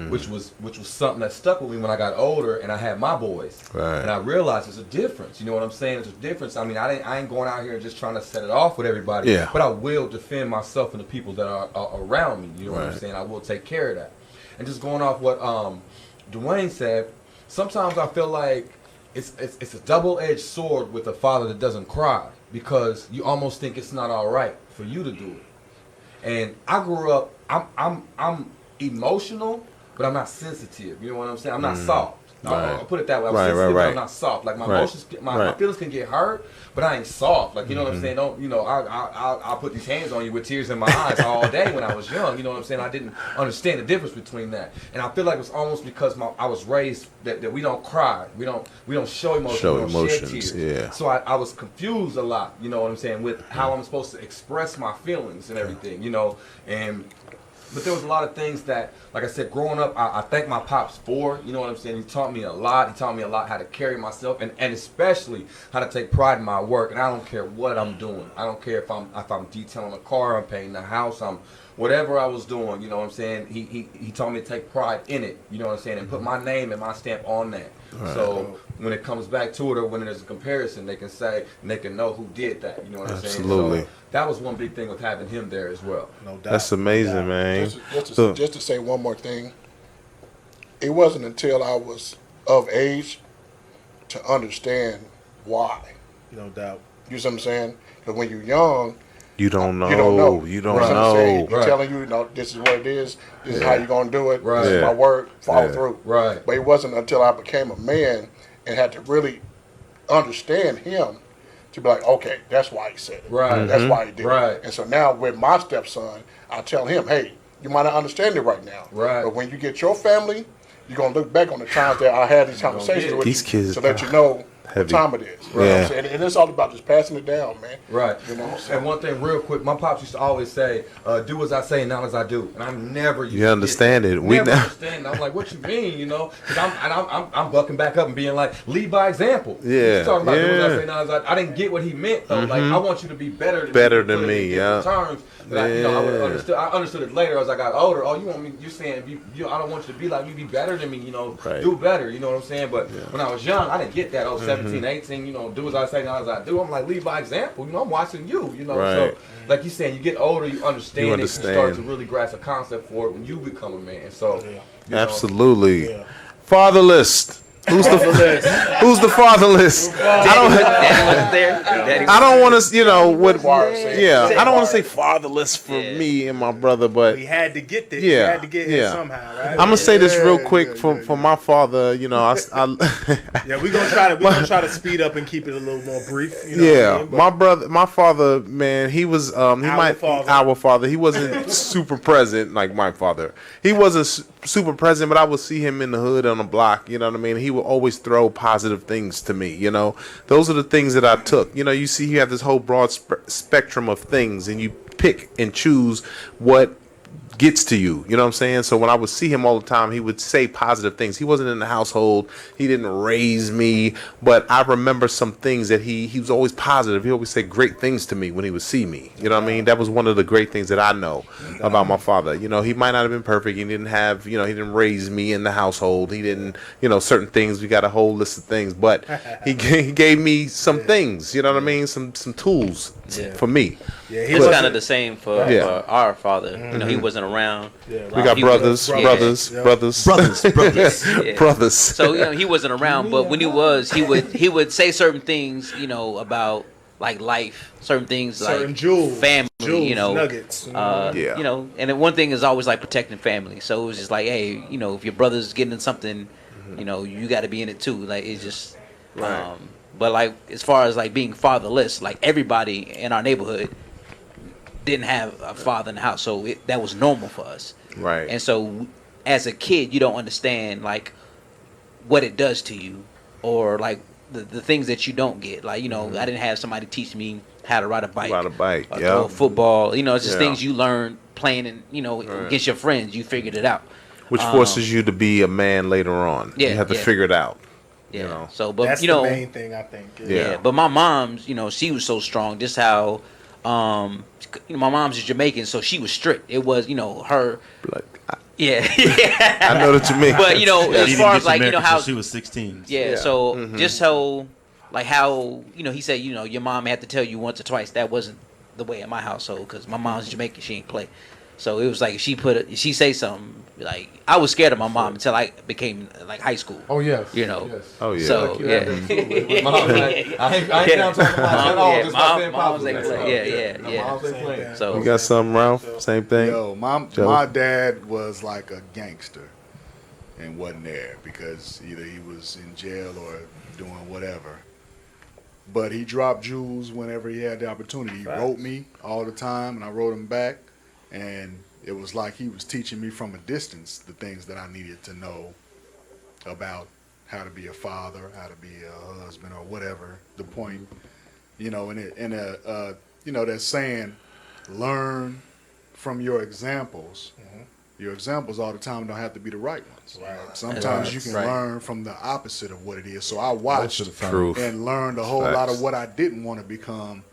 Which was something that stuck with me when I got older and I had my boys. Right. And I realized there's a difference. You know what I'm saying? There's a difference. I mean, I ain't going out here and just trying to set it off with everybody. Yeah. But I will defend myself and the people that are around me. You know what I'm saying? I will take care of that. And just going off what Dwayne said, sometimes I feel like it's a double-edged sword with a father that doesn't cry, because you almost think it's not all right for you to do it. And I grew up, I'm emotional, but I'm not sensitive. You know what I'm saying? I'm not soft. I'll put it that way. I'm sensitive, but I'm not soft. Like my emotions, my feelings can get hurt, but I ain't soft. Like, you know what I'm saying? I'll put these hands on you with tears in my eyes all day when I was young. You know what I'm saying? I didn't understand the difference between that, and I feel like it was almost because I was raised that we don't cry, we don't show emotions, we don't shed tears. Yeah. So I was confused a lot. You know what I'm saying, with how I'm supposed to express my feelings and everything. But there was a lot of things that, like I said, growing up, I thank my pops for. You know what I'm saying? He taught me a lot. He taught me a lot how to carry myself, and especially how to take pride in my work. And I don't care what I'm doing. I don't care if I'm detailing a car, I'm painting a house, whatever I was doing. You know what I'm saying? He taught me to take pride in it. You know what I'm saying? And put my name and my stamp on that. Right. So when it comes back to it, or when there's a comparison, they can say and they can know who did that. You know what I'm saying? Absolutely. So that was one big thing with having him there as well. No doubt. That's amazing, man. Just to say one more thing, it wasn't until I was of age to understand why. No doubt. You see what I'm saying? Because when you're young, you don't know. You don't know. He's telling you, this is what it is. This is how you're going to do it. Right. This is my word. Follow through. Right. But it wasn't until I became a man and had to really understand him to be like, okay, that's why he said it. Right. That's why he did Right. it. And so now with my stepson, I tell him, hey, you might not understand it right now. Right. But when you get your family, you're going to look back on the times that I had these conversations with these you kids so that you know what time it is. Right. Yeah. And it's all about just passing it down, man. Right. So. And one thing real quick, my pops used to always say, do as I say, not as I do. And I never used You understand it. We never understand it. I'm like, what you mean, Because I'm bucking back up and being like, lead by example. Yeah. He's talking about do as I say, not as I didn't get what he meant, though. Like, I want you to be better than me. Yeah. Terms. I understood it later as I got older. Oh, you want me? You're saying I don't want you to be like me. Be better than me. Do better. You know what I'm saying? But when I was young, I didn't get that. 17, 18. Do as I say, not as I do. I'm like, lead by example. I'm watching you. Right. So like you saying, you get older, you understand it, you start to really grasp a concept for it when you become a man. So absolutely. Fatherless. Who's the fatherless? Daddy wasn't there. Daddy I don't want to, what? Say Yeah, it. I don't want to say fatherless for me and my brother, but We had to get there. Yeah, We had to get here yeah. somehow, right? I'm gonna say this real quick yeah. for my father. Yeah, we're gonna try to speed up and keep it a little more brief. You know Yeah, what I mean? my father, man, he was our father. He wasn't super present like my father. He wasn't super present, but I would see him in the hood on the block. You know what I mean? He would always throw positive things to me. Those are the things that I took. You see, you have this whole broad spectrum of things, and you pick and choose what gets to you. You know what I'm saying? So when I would see him all the time, he would say positive things. He wasn't in the household. He didn't raise me, but I remember some things that he was always positive. He always said great things to me when he would see me. You know what I mean? That was one of the great things that I know about my father. He might not have been perfect. He didn't have, he didn't raise me in the household. He didn't, certain things. We got a whole list of things, but he gave me some things. You know what I mean? Some tools for me. Yeah, It's kind of the same for our father. He wasn't around. Yeah, We got brothers. Yeah. Brothers. So he wasn't around, but when he was, he would say certain things, about like life, certain things certain like jewels, family, nuggets. and then one thing is always like protecting family. So it was just like, hey, if your brother's getting in something, you got to be in it too. Like it's just, Right. But like as far as like being fatherless, like everybody in our neighborhood didn't have a father in the house, so that was normal for us. Right. And so as a kid, you don't understand like what it does to you, or like the things that you don't get. Like I didn't have somebody teach me how to ride a bike, or throw a football. It's just things you learn playing and against your friends. You figured it out, Which forces you to be a man later on. Yeah, You have to yeah. figure it out. Yeah. So, but That's the main thing I think. Yeah. But my mom's, she was so strong. Just how, my mom's is Jamaican, so she was strict. It was, her. Yeah. I know what you mean. But She as didn't far get as to like America how till she was 16. Yeah. So just so like how he said your mom had to tell you once or twice. That wasn't the way in my household because my mom's Jamaican. She ain't play. So it was like if she say something, like I was scared of my mom until I became like high school. Oh yes. Oh yeah. So yeah. Mom, I ain't down talking about all. Just my mom's ain't play. Yeah. Mom's ain't playing. So You got something, Ralph? Same thing. Yo, my dad was like a gangster and wasn't there because either he was in jail or doing whatever. But he dropped jewels whenever he had the opportunity. He wrote me all the time, and I wrote him back. And it was like he was teaching me from a distance the things that I needed to know about how to be a father, how to be a husband, or whatever the point. That saying, learn from your examples. Your examples all the time don't have to be the right ones. Right. Sometimes you can learn from the opposite of what it is. So I watched Truth. and learned a whole lot of what I didn't want to become.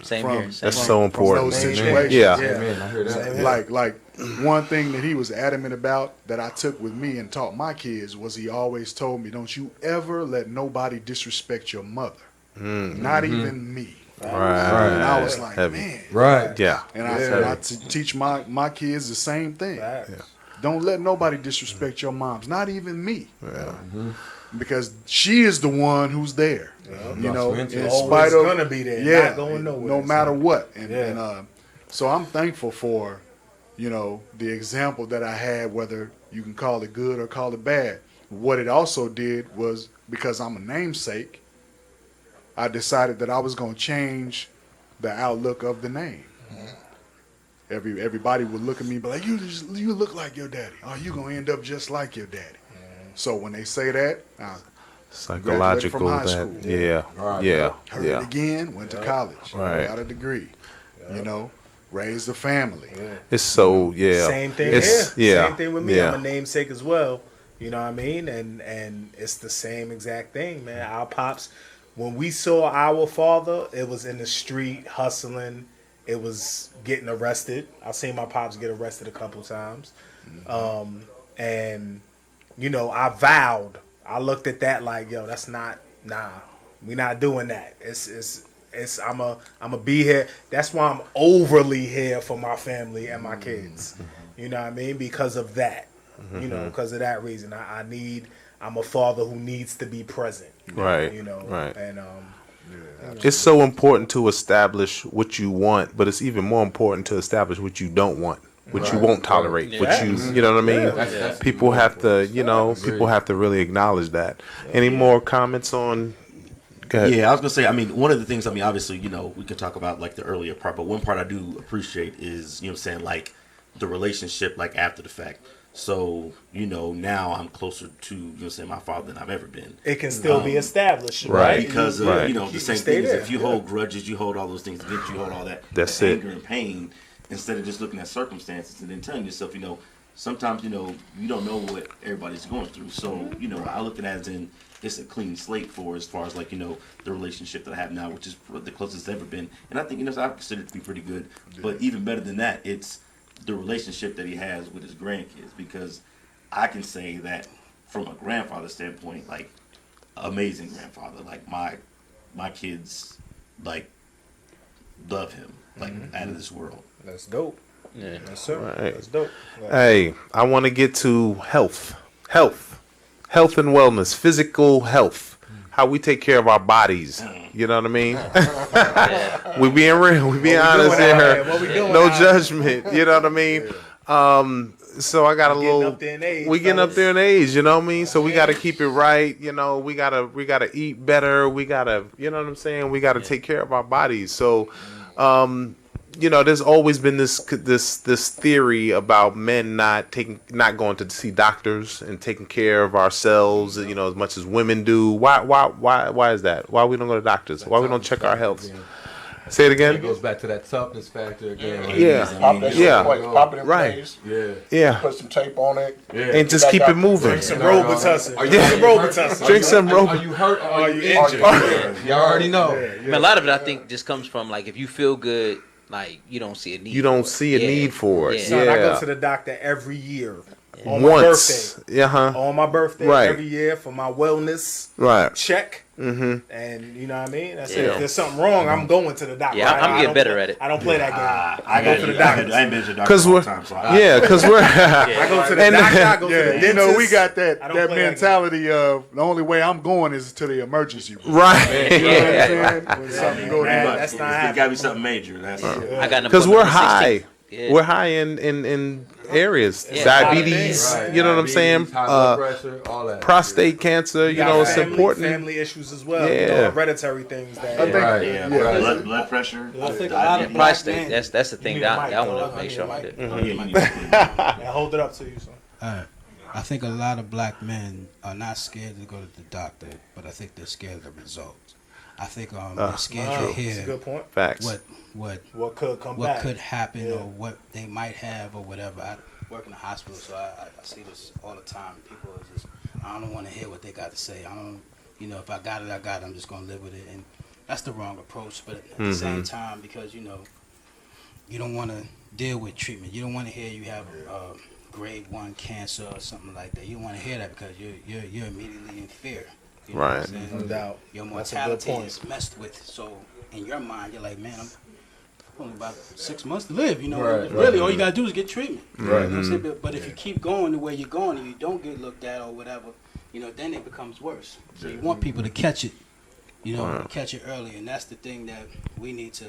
same From- here. That's Same so here. important. those situations. Yeah. Amen. I hear that. Like one thing that he was adamant about that I took with me and taught my kids was he always told me, don't you ever let nobody disrespect your mother. Not even me. Right. And I was like, Heavy. man. Right. Yeah. And I teach my kids the same thing. Don't let nobody disrespect your moms, not even me. Because she is the one who's there. In Always spite of gonna be there. Yeah, Not going nowhere. no matter what. And, Yeah. so I'm thankful for, the example that I had, whether you can call it good or call it bad. What it also did was, because I'm a namesake, I decided that I was going to change the outlook of the name. Everybody would look at me and be like, you look like your daddy. Oh, you going to end up just like your daddy. So when they say that, Psychological. Graduated from high That. school. Yeah. Right. Yeah. heard it again, went to college, Right. got a degree, raised a family. It's so Same thing It's, here. Yeah. Same thing with me. Yeah. I'm a namesake as well. You know what I mean? And it's the same exact thing, man. Our pops, when we saw our father, it was in the street hustling. It was getting arrested. I've seen my pops get arrested a couple times. And I vowed. I looked at that like, yo, that's not, we not doing that. It's I'ma be here. That's why I'm overly here for my family and my kids. You know what I mean? Because of that. You know, because of that reason, I'm a father who needs to be present. Right. You know, Right. and It's so important to establish what you want, but it's even more important to establish what you don't want, what you won't tolerate, what you know what I mean? That's People have to, you know, people have to really acknowledge that. Any more comments on? Go ahead. Yeah, I was gonna say. I mean, one of the things. I mean, obviously, you know, we could talk about like the earlier part, but one part I do appreciate is, you know, what I'm saying, like the relationship, like after the fact. So, you know, now I'm closer to, you know, what I'm saying, my father than I've ever been. it can still be established, right. right? Because of, you know, the same stay thing is there. if you hold grudges, you hold all those things against you, hold all that, That's that it. anger and pain, instead of just looking at circumstances and then telling yourself, you know, sometimes, you know, you don't know what everybody's going through. So, you know, I look at it as in it's a clean slate for as far as like, you know, the relationship that I have now, which is the closest it's ever been. And I think, you know, I consider it to be pretty good. But even better than that, it's the relationship that he has with his grandkids, because I can say that from a grandfather standpoint, like amazing grandfather. Like my kids like love him like out of this world. That's dope. Yeah. Yes, sir. Right. That's dope. Hey, I want to get to health and wellness, physical health, how we take care of our bodies. You know what I mean? We being real, we being honest doing out here. here? What we doing No out here? judgment. You know what I mean? So I got a Getting little. up there in age, We getting up fellas. there in age. You know what I mean? So we got to keep it right. You know, we gotta eat better. We gotta, you know what I'm saying? We gotta take care of our bodies. So, you know, there's always been this theory about men not going to see doctors and taking care of ourselves, you know, as much as women do. Why is that? Why we don't go to doctors? Why we don't check our health? Say it It again. goes back to that toughness factor again. Like, Yeah. Pop that shit Yeah. quick, pop it in Right. place, Yeah, put some tape on it. and just keep it moving. Drink some Robitussin. Are you- Drink some Robitussin. Drink some Are you hurt or are you injured? You already know. I mean, a lot of it I think just comes from like if you feel good, like you don't see a need. You don't for it. see a Yeah. need for it. Yeah. Son, I go Yeah. to the doctor every year. On my Once. birthday. Yeah. On my birthday Right. every year for my wellness Right. check. Mm-hmm. And you know what I mean? That's it. Yeah. If there's something wrong, I'm going to the doctor. Yeah, I'm I getting don't better play- at it. I don't play that game. I go to the doctor. I ain't been to the doctor Because in a we're long time, so because we're I go to the And- doctor. I go to the Yeah, dentist. you know, we got that I don't that play that mentality of the only way I'm going is to the emergency room. right. You know what I'm saying? When something goes Man, down. that's not It's happening. gotta be something major. That's I got an Because we're appointment on the high. 16th. Yeah. We're high in areas. Yeah. Diabetes, Right. you know what I'm saying? Diabetes, high blood pressure, all that. Prostate cancer, you know, it's important. Family issues as well. You Yeah. know, hereditary things that. I think- Right. yeah, Right. blood pressure. I think a lot of black Prostate. men. That's the thing need that a mic, I though. want I to make need sure a I'm mic. good. Yeah, you need to- Yeah, hold it up to you, son. I think a lot of black men are not scared to go to the doctor, but I think they're scared of the results. I think they're scared to That's a hear good point. Facts. What could come what back? could happen Yeah. or what they might have or whatever. I work in a hospital, so I see this all the time. People are just, I don't want to hear what they got to say. I don't, you know, if I got it, I got it. I'm just going to live with it. And that's the wrong approach. But at the same time, because, you know, you don't want to deal with treatment. You don't want to hear you have grade 1 cancer or something like that. You don't want to hear that because you're immediately in fear. You know what I'm Right. saying? No doubt. Your That's a good mortality point. is messed with. So in your mind, you're like, man, I'm only about 6 months to live. You know, Right, really, all you gotta do is get treatment. Right. You know what I'm saying? But if you keep going the way you're going and you don't get looked at or whatever, you know, then it becomes worse. So you want people to catch it, you know, catch it early, and that's the thing that we need to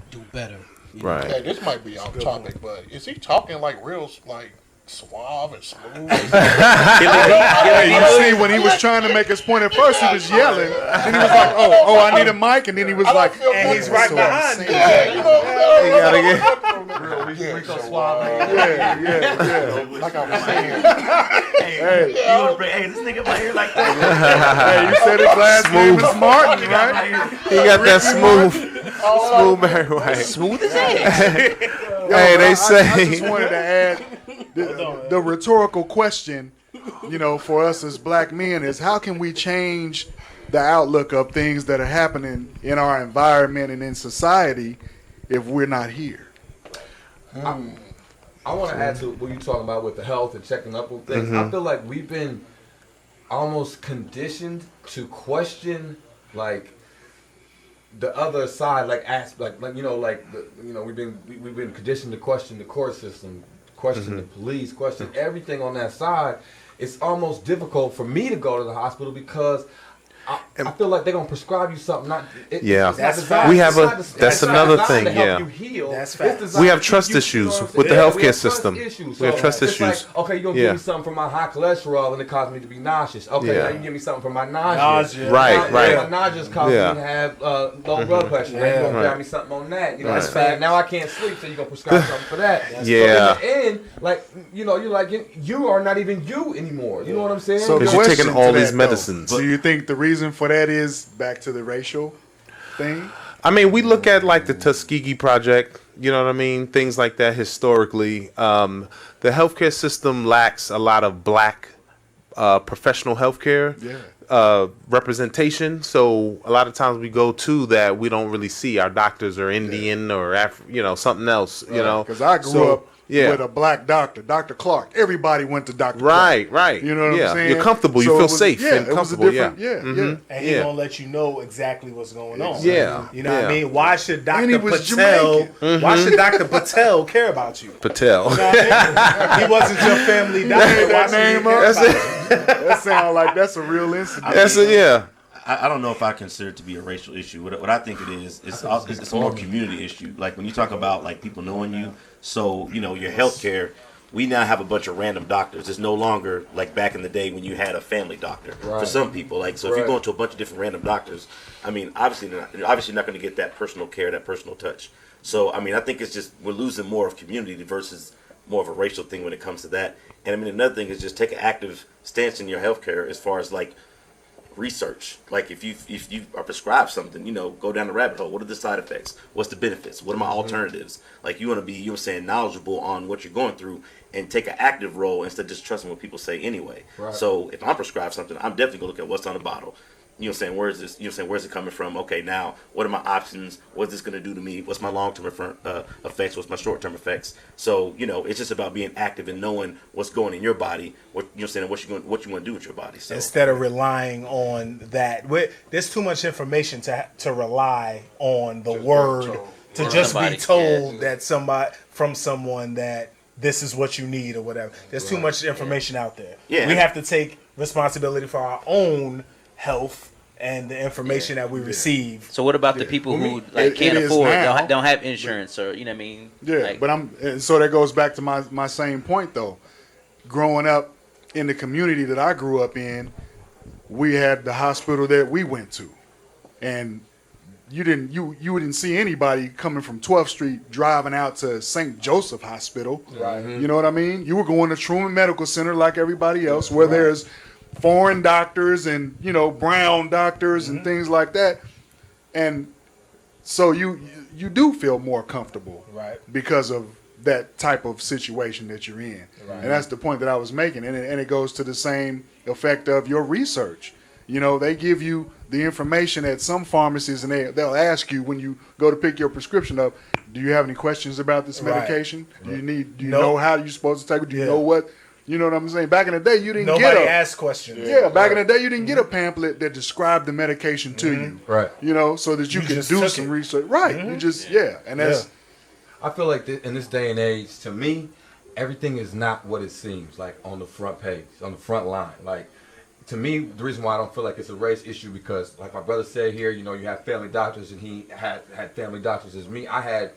do better. You know? Right. Hey, this might be off topic, but is he talking like real, like suave and smooth? Hey, you see, when he was trying to make his point at first, he was yelling. Then he was like, "Oh, I need a mic," and then he was I don't like, feel And good he's for right so behind I'm you. saying, you know, You gotta get. Rico Suave. "Yeah." like I was saying. Hey, this nigga right here like that. Hey, you said his last name is Martin, right? He got that smooth Barry White. Smooth as ass. Hey, they I say. just wanted to add the rhetorical question, you know, for us as black men is how can we change the outlook of things that are happening in our environment and in society if we're not here? I want to add to what you're talking about with the health and checking up on things. I feel like we've been almost conditioned to question, like, the other side, like ask, like you know, like we've been conditioned to question the court system, question the police, question everything on that side, it's almost difficult for me to go to the hospital because I feel like they're gonna prescribe you something. It's not designed, we have that's another designed thing. to help Yeah, you heal. That's It's facts. designed we have to trust keep you, issues you know what I'm with the saying? healthcare system. We have trust it's issues. Like, okay, you're gonna Yeah. give me something for my high cholesterol and it caused me to be nauseous. Okay, Yeah. now you give me something for my nausea. Right, Now, right. My nausea's causing me to have low blood pressure. Now you're gonna Right. grab me something on that. You know what I'm That's saying? facts. Now I can't sleep, so you're gonna prescribe something for that. Yeah. So in the end, like you're like you are not even you anymore. You know what I'm saying? So Because you're question taking to all that, these though. medicines. Do you think the reason for that is back to the racial thing? I mean, we look at like the Tuskegee Project, you know what I mean? Things like that historically. The healthcare system lacks a lot of black professional healthcare representation. So a lot of times we go to that, we don't really see our doctors are Indian or something else, you know. Because I grew So, up with a black doctor, Dr. Clark. Everybody went to Dr. Right, Clark. right. You know what Yeah. I'm saying? You're comfortable. You So feel it was- safe yeah, and it was a comfortable. different- Yeah. yeah. And he Yeah. gonna let you know exactly what's going on. Yeah. You know what I Yeah. mean? Why should And he Dr. was Patel? Jamaican. Why should Dr. Patel care about you? Patel. You know what I mean? He wasn't your family doctor. made Why that should he name care up? about you? That sounds like that's a real incident. That's it. Yeah. I don't know if I consider it to be a racial issue. What I think it is, it's a more community issue. Like when you talk about like people knowing you, so your healthcare. We now have a bunch of random doctors. It's no longer like back in the day when you had a family doctor. Right. For some people, like so, if you go into a bunch of different random doctors, I mean, obviously not going to get that personal care, that personal touch. So I mean, I think it's just we're losing more of community versus more of a racial thing when it comes to that. And I mean, another thing is just take an active stance in your healthcare as far as like research. Like if you are prescribed something, go down the rabbit hole. What are the side effects? What's the benefits? What are my alternatives? Like you want to be, knowledgeable on what you're going through and take an active role instead of just trusting what people say anyway. Right. So if I'm prescribed something, I'm definitely gonna look at what's on the bottle. Where is this? Where's it coming from? Okay, now what are my options? What's this gonna do to me? What's my long-term effects? What's my short-term effects? So it's just about being active and knowing what's going in your body. What what you want to do with your body. So Instead of relying on that, there's too much information to rely on the word to just Somebody, be told that from someone that this is what you need or whatever. There's too much information out there. Yeah. We have to take responsibility for our own health and the information that we receive. So what about the people who it can't is afford, now. don't have insurance, or you know what I mean? Yeah, Like, but and so that goes back to my same point though. Growing up in the community that I grew up in, we had the hospital that we went to, and you didn't see anybody coming from 12th Street driving out to St. Joseph Hospital. Right. You know what I mean? You were going to Truman Medical Center like everybody else, where there's foreign doctors and brown doctors and things like that, and so you do feel more comfortable, Right. because of that type of situation that you're in. And that's the point that I was making, and it goes to the same effect of your research. They give you the information at some pharmacies, and they'll ask you when you go to pick your prescription up, do you have any questions about this Right. medication? Do you Nope. know how you're supposed to take it? Do you Yeah. know what? You know what I'm saying? Back in the day, you didn't Nobody get asks questions. back in the day, you didn't get a pamphlet that described the medication to you. Right. So that you could just do took some it. research. Right. You just, and that's, I feel like in this day and age, to me, everything is not what it seems like on the front page, on the front line. Like, to me, the reason why I don't feel like it's a race issue, because like my brother said here, you have family doctors, and he had family doctors as me. I had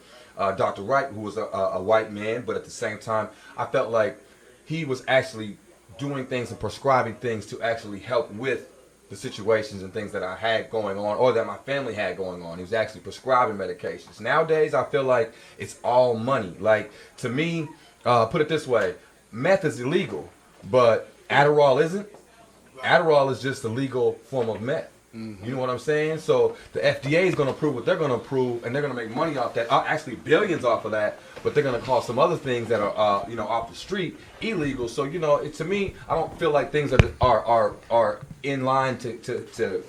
Dr. Wright, who was a white man, but at the same time, I felt like he was actually doing things and prescribing things to actually help with the situations and things that I had going on, or that my family had going on. He was actually prescribing medications. Nowadays, I feel like it's all money. Like, to me, put it this way, meth is illegal, but Adderall isn't. Adderall is just a legal form of meth. You know what I'm saying? So the FDA is going to approve what they're going to approve, and they're going to make money off that, actually billions off of that, but they're going to call some other things that are, off the street illegal. So, to me, I don't feel like things are in line to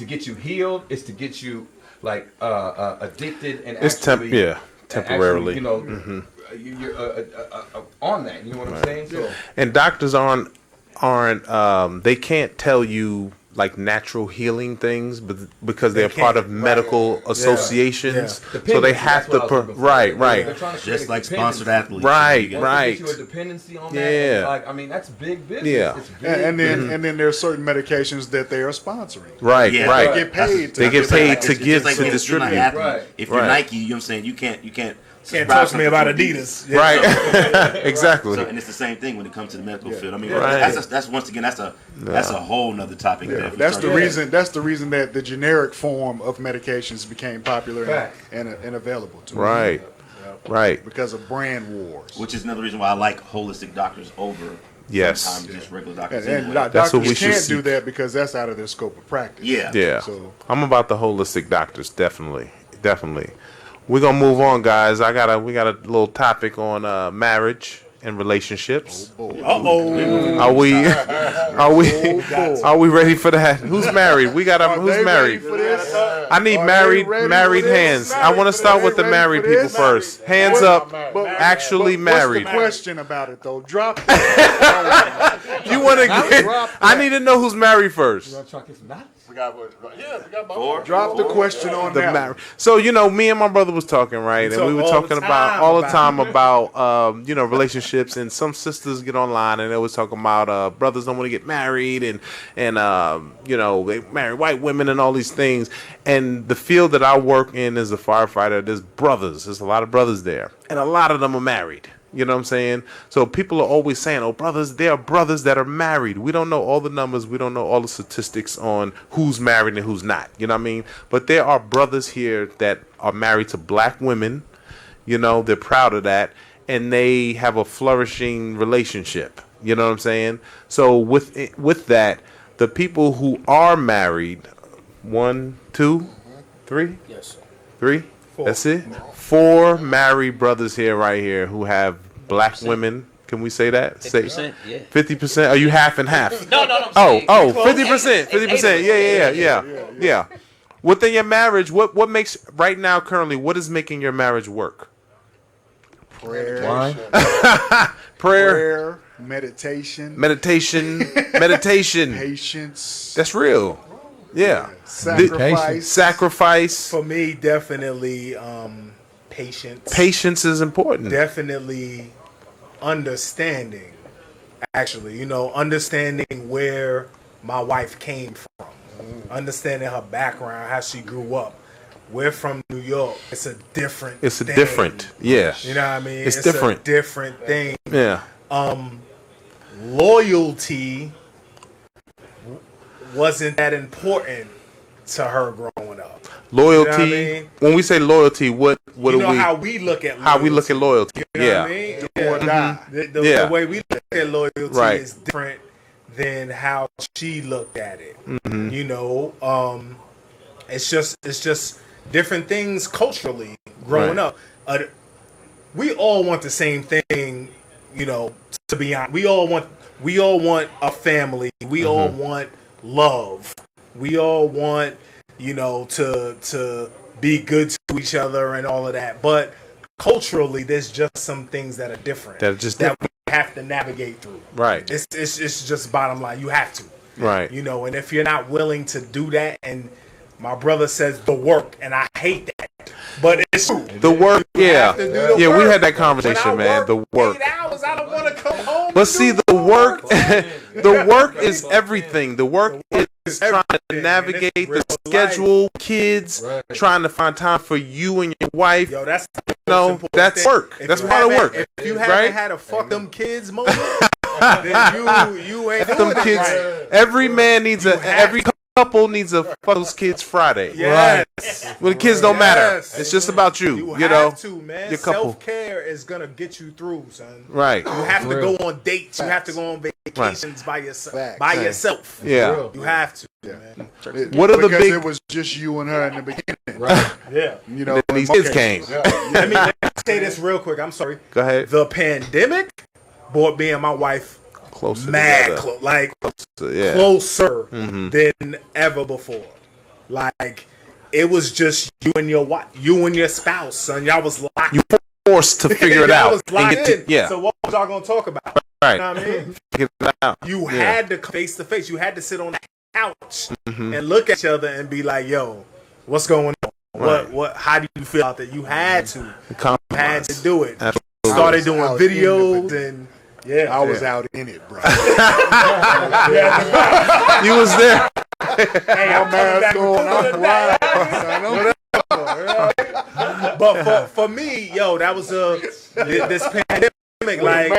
get you healed. It's to get you, like, addicted and It's temporarily. You're on that. You know what I'm saying? So, And doctors aren't they can't tell you like natural healing things, but because they're part of medical associations, so they have to. Right. Just like sponsored athletes. Right. Get you a dependency on that. Yeah. Like, I mean, that's big business. Yeah. It's big And then there are certain medications that they are sponsoring. Right. Yeah. Right. They get paid. They get paid to It's give just to like distribute. an athlete. Right. If you're Right. Nike, you know what I'm saying, you can't Can't talk to me about Adidas. Yeah. Right. Exactly. So, and it's the same thing when it comes to the medical field. I mean, Right. that's once again that's a whole nother topic. Yeah, there. If that's we the start- reason. That's the reason that the generic form of medications became popular Fact. and available to us. Right. Right. Because of brand wars. Which is another reason why I like holistic doctors over Yes. sometimes just regular doctors. And anyway. That's doctors what we should can't do seek. that because that's out of their scope of practice. Yeah. Yeah. So I'm about the holistic doctors. Definitely. We're gonna move on, guys. We got a little topic on marriage and relationships. Are we ready for that? Who's married? Who's married? I need married hands. I want to start with the married people first. Hands up. Actually married. What's the question about it though? Drop. You want to get? I need to know who's married first. We got both. Drop the question on The that. marriage. So me and my brother was talking, right, and we were talking about all the time about relationships, and some sisters get online and they was talking about brothers don't want to get married, and they marry white women and all these things. And the field that I work in is a firefighter. There's a lot of brothers there, and a lot of them are married. You know what I'm saying? So people are always saying, oh, there are brothers that are married. We don't know all the numbers. We don't know all the statistics on who's married and who's not. You know what I mean? But there are brothers here that are married to black women. They're proud of that. And they have a flourishing relationship. You know what I'm saying? So with that, the people who are married, 1, 2, 3? Yes, sir. 3? That's it? 4 married brothers right here who have black women. Can we say that? 50%, yeah. 50%? Are you half and half? No, I'm Oh, saying. 50%. 50%. Yeah. Within your marriage, what makes right now currently? What is making your marriage work? Prayer. Prayer, Meditation. Patience. That's real. Yeah. Sacrifice. Sacrifice. For me, definitely patience. Patience is important. Definitely understanding. Actually, understanding where my wife came from, understanding her background, how she grew up. We're from New York. It's a different. Yeah. You know what I mean? It's different. A different thing. Yeah. Loyalty wasn't that important to her growing up. Loyalty. You know what I mean? When we say loyalty, what do we? How we look at loyalty. How we look at loyalty. You know Yeah. what I mean? Or die. The way we look at loyalty Right. is different than how she looked at it. It's just different things culturally growing Right. up. We all want the same thing, to be honest. We all want a family. We all want love. We all want, to be good to each other and all of that. But culturally, there's just some things that are different. That we have to navigate through. Right. It's just bottom line. You have to. Right. And if you're not willing to do that, and my brother says the work, and I hate that, but it's true. The work, yeah. have to do the Yeah, we work. had that conversation, When I man. The work. 8 hours, I don't want to come home. But and see, do the work, work. the work is everything. The work is trying to everything, navigate and the it's real schedule, kids, trying to find time for you and your wife. Yo, that's the most No, important that's thing. work. If That's you part of haven't- work, If you right? haven't had a fuck them kids moment, then you ain't Them doing it kids. right. Every man needs every couple needs a fuck those kids Friday. Yes. When the kids don't matter, Yes. it's just about you. You You have know, to, man. your couple. Self-care is gonna get you through, son. Right. You have to go on dates. You have to go on vacations by yourself. Facts. By yourself. Yeah. You have to, man. What are the because big- it was just you and her in the beginning. Yeah. And these kids came. Let me say this real quick. I'm sorry. Go ahead. The pandemic brought me and my wife Closer mad together. close, like Yeah. closer than ever before. Like it was just you and your wife, you and your spouse, son. Y'all was locked. You forced to figure it Y'all out was and locked get in. to, yeah. So what was y'all gonna talk about? Right. You know what I mean? Figure it out. You Yeah. had to face to face. You had to sit on the couch and look at each other and be like, "Yo, what's going on? Right. What? How do you feel about that? You had to do it. Absolutely. Started doing Out videos and I was out in it, bro. You was there. hey, I'm coming back going on wild. But for me, yo, that was this pandemic like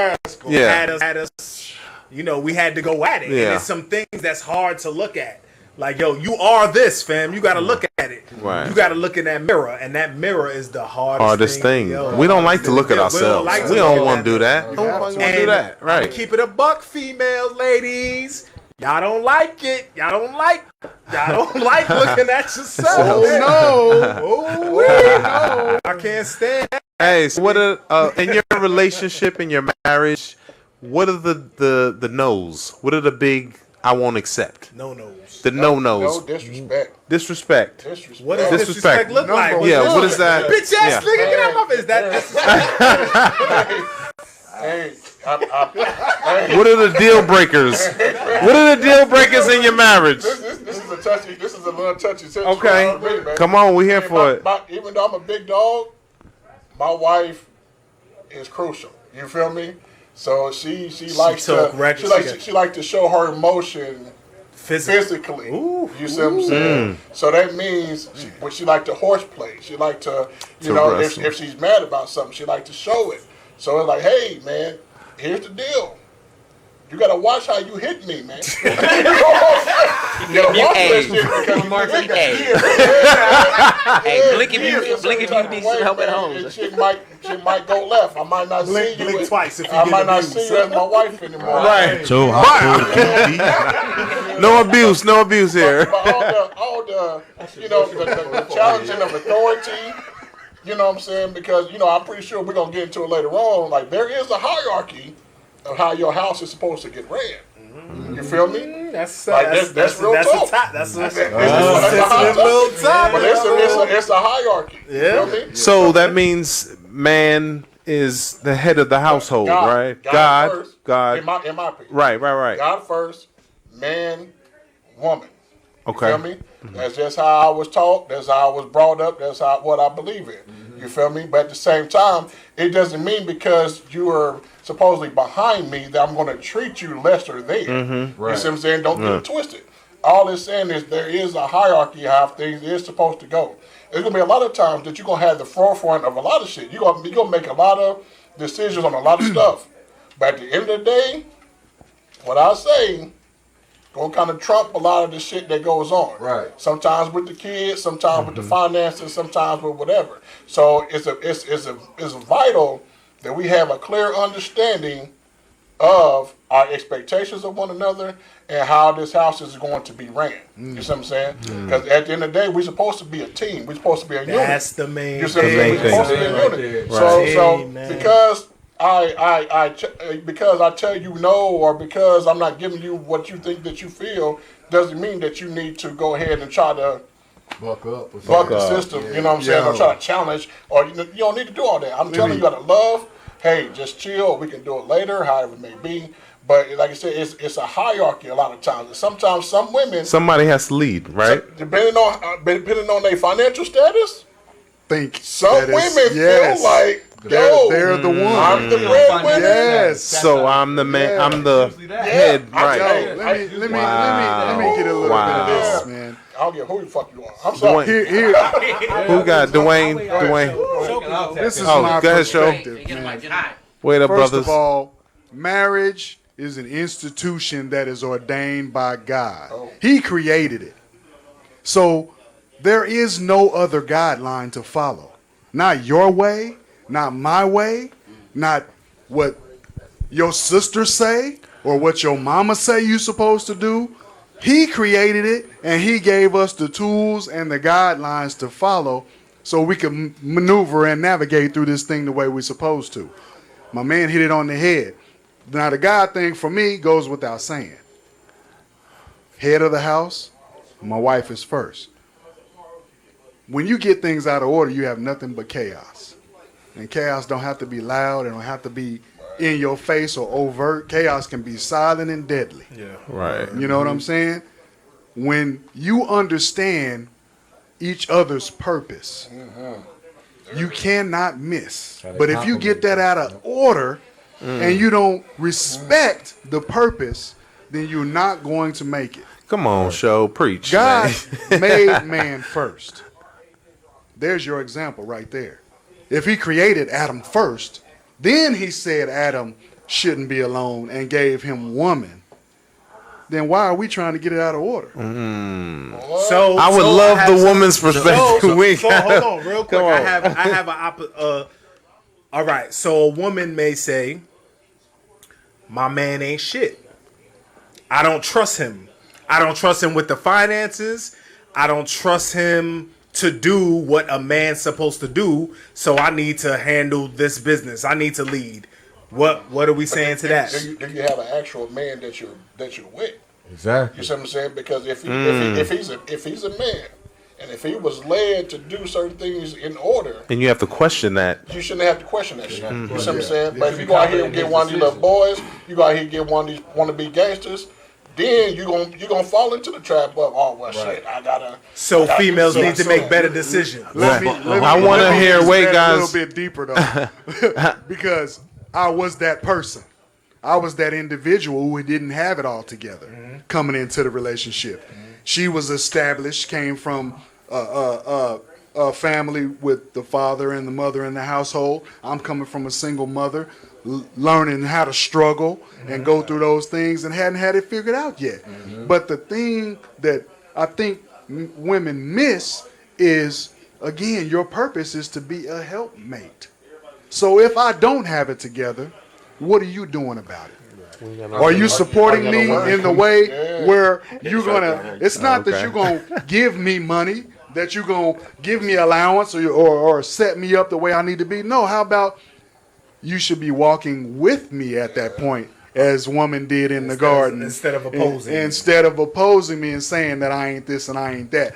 had us. You know, we had to go at it. Yeah. And it's some things that's hard to look at. Like, yo, you are this, fam. You got to look at it. Right. You got to look in that mirror, and that mirror is the hardest thing. Yo. We don't like to look at ourselves. We don't want to do that. And Don't want to do that. Right. Keep it a buck, females, ladies. Y'all don't like it. Y'all don't like looking at yourself. No. I can't stand that. Hey, so what are in your relationship, in your marriage? What are the no's? What are the big I won't accept? No-nos. The no-nos. No disrespect. Disrespect. Disrespect. What does Disrespect. disrespect look like? Yeah, what is that? Bitch ass Yeah. nigga, get out my face. Hey, What are the deal breakers? What are the deal breakers in your marriage? this is a touchy. This is a little touchy situation. Okay. for me, man. Come on, we here Hey, for it. Even though I'm a big dog, my wife is crucial. You feel me? So she likes took to record- she likes to show her emotion physically. Ooh. You see what I'm saying? So that means she like to horseplay. She like to To wrestle. if she's mad about something, she like to show it. So it's like, hey man, here's the deal. You gotta watch how you hit me, man. You gotta watch that shit because you hit me. Hey, blink if you need some help at home. And she might go left. I might not see you. Blink twice if you I get might not abused. see you as my wife anymore. Right. So No abuse. No abuse here. But all the the challenging of authority, you know what I'm saying? Because, I'm pretty sure we're going to get into it later on. Like, there is a hierarchy of how your house is supposed to get ran. You feel me? That's Like, that's real talk. That's a That's sensitive little top. But it's a hierarchy. Yeah. You feel me? So that means man is the head of the household, right? God first. God. In my opinion. Right. God first, man, woman. Okay. You feel me? That's just how I was taught. That's how I was brought up. That's what I believe in. You feel me? But at the same time, it doesn't mean because you are supposedly behind me that I'm going to treat you lesser than. You see what I'm saying? Don't get it twisted. All it's saying is there is a hierarchy of how things is supposed to go. There's going to be a lot of times that you're going to have the forefront of a lot of shit. You're going to make a lot of decisions on a lot of stuff. But at the end of the day, what I say gonna kind of trump a lot of the shit that goes on. Right. Sometimes with the kids, sometimes with the finances, sometimes with whatever. So it's vital that we have a clear understanding of our expectations of one another and how this house is going to be ran. You see what I'm saying? Because at the end of the day, we're supposed to be a team. We're supposed to be a unit. That's the main You see what I'm saying? thing. We're supposed to be a Right unit. there. So Right. because because I tell you no, or because I'm not giving you what you think that you feel, doesn't mean that you need to go ahead and try to Buck up. buck the system. You know what I'm saying? Or try to challenge, or you don't need to do all that. I'm telling you, gotta love. Hey, just chill. We can do it later, however it may be. But like I said, it's a hierarchy a lot of times. And sometimes some women, Somebody has to lead, right? depending on their financial status, Think some that is- women yes. feel like, they're the one. I'm the breadwinner. Yes. So I'm the man. Yeah. I'm the head, I right? tell you. Let me get a little Wow. bit of this, man. I don't care who the fuck you are. I'm sorry. Here, Who got Dwayne? this is Oh, my go ahead, Show. perspective, man. Wait up, First brothers. of all, marriage is an institution that is ordained by God. He created it. So there is no other guideline to follow. Not your way, not my way, not what your sisters say or what your mama say you're supposed to do. He created it, and he gave us the tools and the guidelines to follow so we can maneuver and navigate through this thing the way we're supposed to. My man hit it on the head. Now, the God thing for me goes without saying. Head of the house, my wife is first. When you get things out of order, you have nothing but chaos. And chaos don't have to be loud. It don't have to be in your face or overt. Chaos can be silent and deadly. Right. You know what I'm saying? when you understand each other's purpose, you cannot miss. But if you get that out of order and you don't respect the purpose, then you're not going to make it. Come on, show, preach. God man. made man first. There's your example right there. If he created Adam first, then he said Adam shouldn't be alone and gave him woman, then why are we trying to get it out of order? So I would love the woman's perspective. So hold on, real quick. I have all right. So a woman may say, "My man ain't shit. I don't trust him. I don't trust him with the finances. I don't trust him to do what a man's supposed to do. So I need to handle this business. I need to lead." What are we saying to that? Do you have an actual man that you're with? Exactly. You see what I'm saying? Because if he's a man, and if he was led to do certain things in order, And you have to question that. you shouldn't have to question that shit. You see what I'm saying? But if you go out here and get one of these little boys, you go out here and get one of these wannabe gangsters, then you gonna fall into the trap of shit. I gotta. So I gotta females do need to something. make better decisions. I want to hear. Wait, A guys. little bit deeper though, because I was that person. I was that individual who didn't have it all together coming into the relationship. She was established, came from a family with the father and the mother in the household. I'm coming from a single mother, learning how to struggle and go through those things, and hadn't had it figured out yet. But the thing that I think women miss is, again, your purpose is to be a helpmate. So if I don't have it together, what are you doing about it? Are you supporting me in the way where you're gonna? It's not that you're gonna give me money, that you're gonna give me allowance or set me up the way I need to be. No, how about you should be walking with me at that point, as woman did in the garden, instead of opposing me. Instead of opposing me and saying that I ain't this and I ain't that.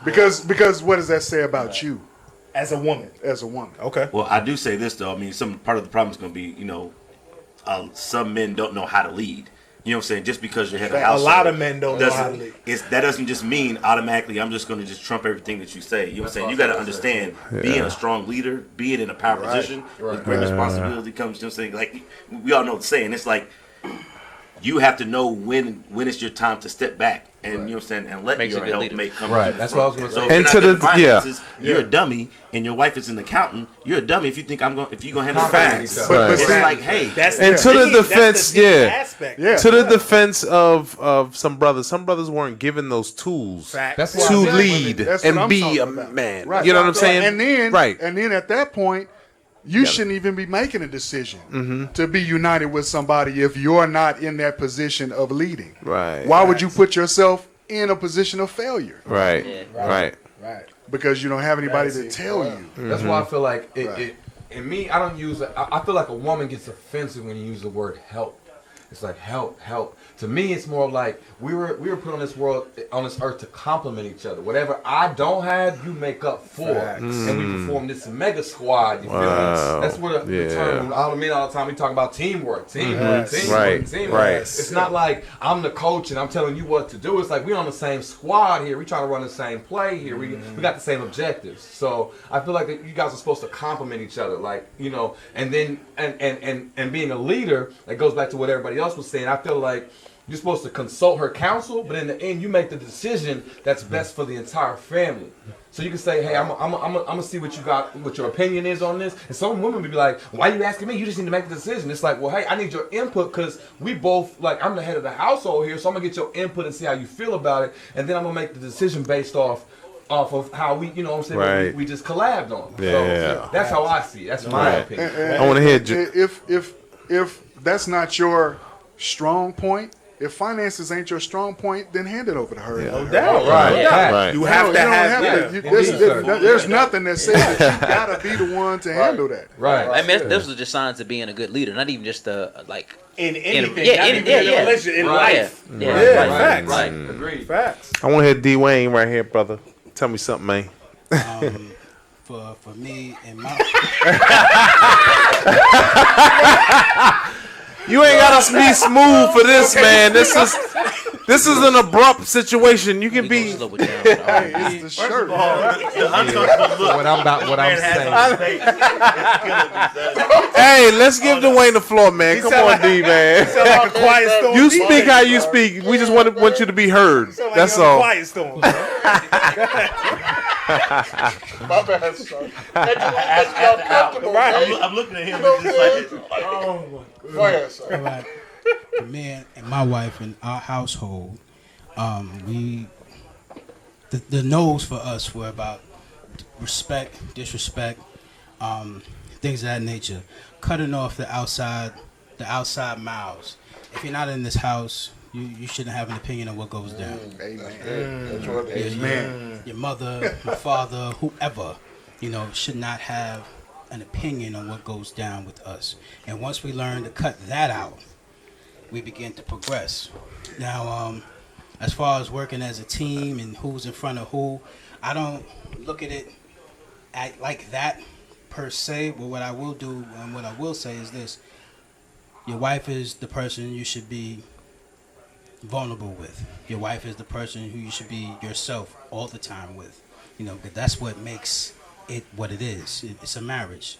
Because what does that say about you As a woman. as a woman? Okay. Well, I do say this though. I mean, some part of the problem is going to be, some men don't know how to lead. You know what I'm saying? Just because you're head of A household, lot of men don't know how to doesn't- lead. that doesn't just mean automatically I'm just going to just trump everything that you say. You know what I'm saying? You got to understand being a strong leader, being in a power position, with great responsibility comes. You know what I'm saying? Like we all know the saying. It's like you have to know when it's your time to step back, and you know what I'm saying, and let Makes your a good leader. helpmate come. Right, to the that's front. what I was So gonna if say. you're And not to in the- finances, you're a dummy, and your wife is an accountant. You're a dummy if you think if you're gonna handle Facts. facts. But It's see, like, hey, And to the defense, aspect. Yeah. To the defense of some brothers weren't given those tools Facts. That's why to I'm saying, lead That's what and I'm be talking a about. man. Right. You know what I'm saying? And then, right. And then at that point, you shouldn't even be making a decision to be united with somebody if you're not in that position of leading. Right. Why would you put yourself in a position of failure? Right. Right. Right. Because you don't have anybody That's to it. tell you. That's why I feel like Right. it. In me, I don't use it. I feel like a woman gets offensive when you use the word help. It's like help. To me, it's more like we were put on this earth to complement each other. Whatever I don't have, you make up for, and we perform this mega squad. You feel me? That's what the term. All the time we talk about teamwork. Right. Right. It's not like I'm the coach and I'm telling you what to do. It's like we on the same squad here. We trying to run the same play here. We got the same objectives. So I feel like that you guys are supposed to complement each other, like and then and being a leader, that goes back to what everybody else was saying. I feel like you're supposed to consult her counsel, but in the end, you make the decision that's best for the entire family. So you can say, "Hey, I'm gonna see what you got, what your opinion is on this." And some women would be like, "Why are you asking me? You just need to make the decision." It's like, "Well, hey, I need your input because we both I'm the head of the household here, so I'm gonna get your input and see how you feel about it, and then I'm gonna make the decision based off of how we, what I'm saying, Right. we just collabed on." Yeah. So that's how I see it. That's my opinion. I want to hear. If that's not your strong point, if finances ain't your strong point, then hand it over to her. No doubt. Right. Yeah. Right. You have to have that. There's nothing that says that you gotta be the one to handle that. Right. I mean, those are just signs of being a good leader, not even just like In anything. yeah, not in- even yeah, in a yeah. relationship, in Right. life. Yeah, Yeah, right, facts. right. Agreed. Facts. I want to hear D Wayne right here, brother. Tell me something, man. For me and my You ain't gotta be smooth for this, man. This is an abrupt situation. You can be. Slow it down. It's the shirt. What I'm saying. Hey, let's give Dwayne the floor, man. Come on, D, man. Sound like a quiet storm. You speak how you speak. We just want you to be heard. Sound like That's you're on a all. Quiet storm. My bad, son. Hey, y'all comfortable, man. I'm looking at him You know and what just I'm like, saying? Go ahead, son. All right. Me and my wife in our household, the no's for us were about respect, disrespect, things of that nature. Cutting off the outside mouths. If you're not in this house, you shouldn't have an opinion on what goes down. Amen. Your mother, my father, whoever, should not have an opinion on what goes down with us. And once we learn to cut that out, we begin to progress. Now, as far as working as a team and who's in front of who, I don't look at it like that per se. But what I will do and what I will say is this: your wife is the person you should be vulnerable with. Your wife is the person who you should be yourself all the time with. Because that's what makes it what it is. It's a marriage.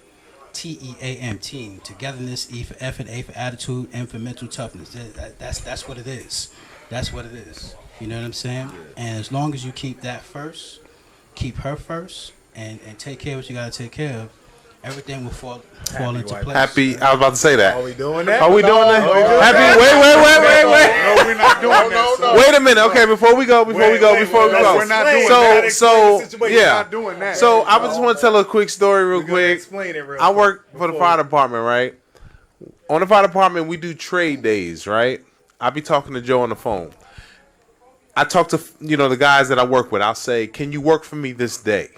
TEAM, team, togetherness, E for effort, A for attitude, M for mental toughness. That's what it is. That's what it is. You know what I'm saying? And as long as you keep that first, keep her first, and take care of what you gotta take care of, everything will fall into place. Happy. I was about to say that. Are we doing that? Are we doing that? Happy. Wait. No, we're not doing that. Wait a minute. Okay, before we go. We're not doing that. So We're yeah. not doing that. So I just want to tell a quick story real quick. Explain it real I quick. work for the fire department, right? On the fire department, we do trade days, right? I be talking to Joe on the phone. I talk to the guys that I work with. I'll say, "Can you work for me this day?"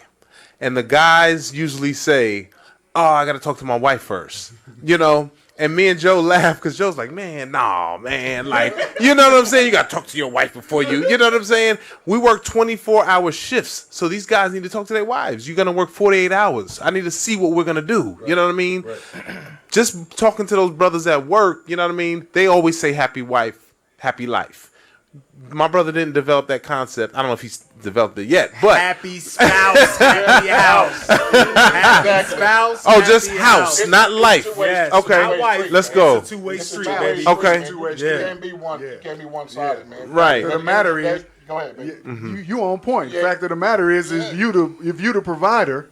And the guys usually say, "Oh, I got to talk to my wife first." And me and Joe laugh because Joe's like, "Man, nah, man. Like, you know what I'm saying? You got to talk to your wife before you know what I'm saying? We work 24-hour shifts. So these guys need to talk to their wives. You're going to work 48 hours. I need to see what we're going to do. Right. You know what I mean? Right. Just talking to those brothers at work, you know what I mean? They always say happy wife, happy life. My brother didn't develop that concept. I don't know if he's developed it yet, but happy spouse, happy house. Happy spouse. Oh, just happy house, not life. Yes. Okay, Wife, let's go. It's a two-way street, baby. Okay. You can't be one-sided, man. Right. The matter is, go ahead, baby. you on point. The fact of the matter is if you the provider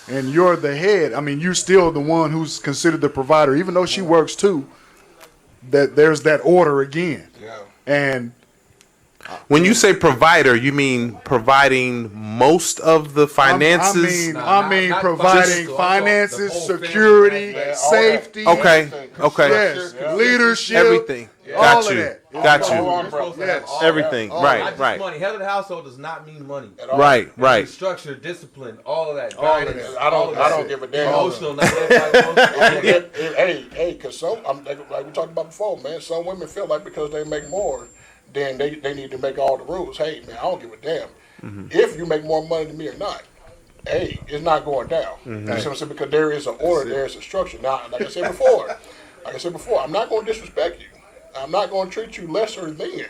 and you're the head, I mean, you're still the one who's considered the provider, even though she works too. That there's that order again. Yeah. And when you say provider, you mean providing most of the finances? I mean providing finances, security, safety. Okay. Yes. Leadership. Everything. All Got of you. that. Got you. Yes. Everything. Not Right. just money. Head of the household does not mean money. Right. Right. Structure, discipline, all of that. All of Guidance, that. I don't give a damn. Emotional, not emotional. Hey, because like we talked about before, man, some women feel like because they make more, then they need to make all the rules. Hey, man, I don't give a damn. If you make more money than me or not, hey, it's not going down. You see what I'm saying? Because there is an order, there is a structure. Now, like I said before, I'm not going to disrespect you. I'm not going to treat you lesser than.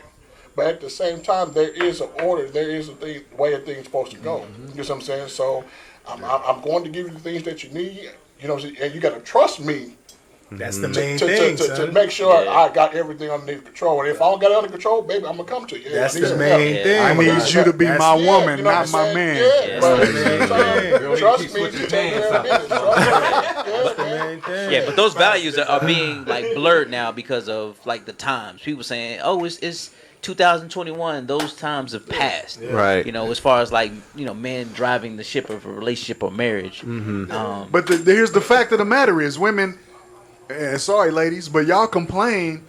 But at the same time, there is an order. There is a way a thing's supposed to go. You know what I'm saying? So I'm going to give you the things that you need. You know what I'm saying? And you got to trust me. That's the main thing, to make sure I got everything underneath control. And if I don't got it under control, baby, I'm going to come to you. That's the main thing. I need you to be my woman, not my man. Trust me to take care of business. Yeah, but those values are being like blurred now because of like the times. People saying, "Oh, it's 2021. Those times have passed." Right. As far as like men driving the ship of a relationship or marriage. But here's the fact of the matter is, women. Sorry, ladies, but y'all complain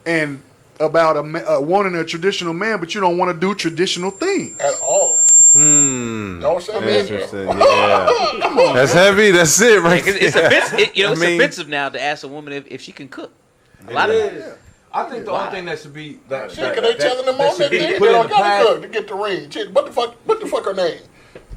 and about wanting a traditional man, but you don't want to do traditional things at all. Don't say that. Interesting. Yeah. That's heavy. That's it, right? It's offensive. It's offensive now to ask a woman if she can cook. A lot of it. I think the only thing that should be Shit, they telling them on that thing they don't gotta cook to get the ring. What the fuck her name?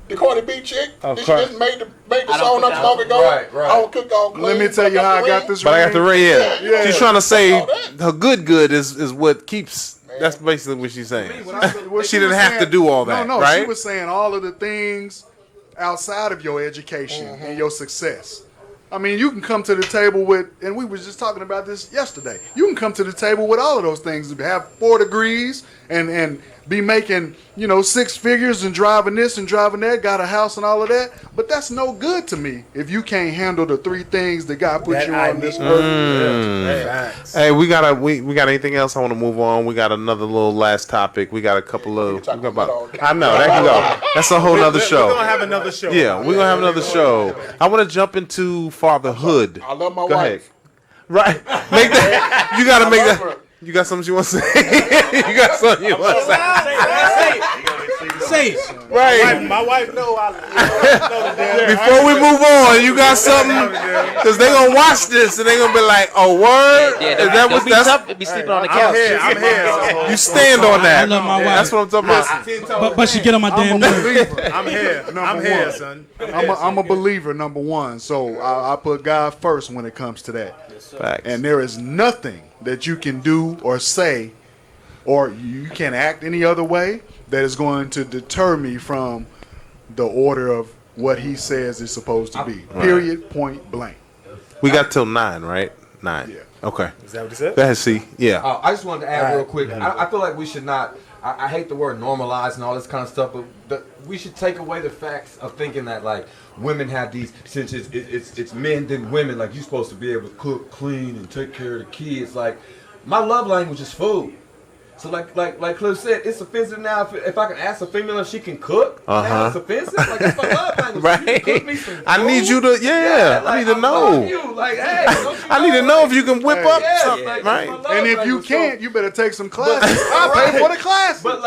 the Cardi B chick. Oh, She Cardi. just made the song not too long ago. Right. I don't cook all clean. Let me tell you how I got this But I got the ring. Yeah. Yeah. She's trying to say that. her good is what keeps. That's basically what she's saying. Well, She didn't have to do all that, No, right? she was saying all of the things outside of your education and your success. I mean, you can come to the table with, and we was just talking about this yesterday. You can come to the table with all of those things, have 4 degrees, and be making 6 figures and driving this and driving that, got a house and all of that. But that's no good to me if you can't handle the 3 things that God put That you I on this need. earth. Facts. Hey, we got anything else? I want to move on. We got another little last topic. We got a couple of. talk about that all day. I know that can go. That's a whole nother show. We're gonna have another show. Yeah, we're gonna have another show. I want to jump into fatherhood. I love my Go wife. ahead. Right, make that. You gotta make love that. her. You got something you want to say? You got something you want to say? Say it. Right. My wife know I know the damn. Before we move on, you got something? Because they gonna watch this and they gonna be like, "Oh, word? Yeah, Is that don't what be that's?" tough. Be sleeping on the I'm couch. here. I'm here. You stand on that. I love my wife. That's what I'm talking about. But she get on my damn I'm a nerves. believer. I'm here. Number I'm here, one. son. I'm a believer, number one. So I put God first when it comes to that. Facts. And there is nothing that you can do or say, or you can act any other way that is going to deter me from the order of what He says is supposed to be. Period. Point blank. We got till 9, right? 9. Yeah. Okay. Is that what it said? Go ahead, C. Yeah. I just wanted to add real quick. I feel like we should not. I hate the word normalize and all this kind of stuff, but we should take away the facts of thinking that like women have these. Since it's men than women, like you're supposed to be able to cook, clean, and take care of the kids. Like my love language is food. So like Cliff said, it's offensive now if I can ask a female if she can cook. Now it's offensive. Like that's my love language. Right. You can cook me some I need food. you to. Yeah. like, I need to love know. you. Like, hey, don't you I need to know if you can whip up Yeah, something, like, right? that's my love And if you language. So- can't, you better take some classes. I'll pay for the classes. But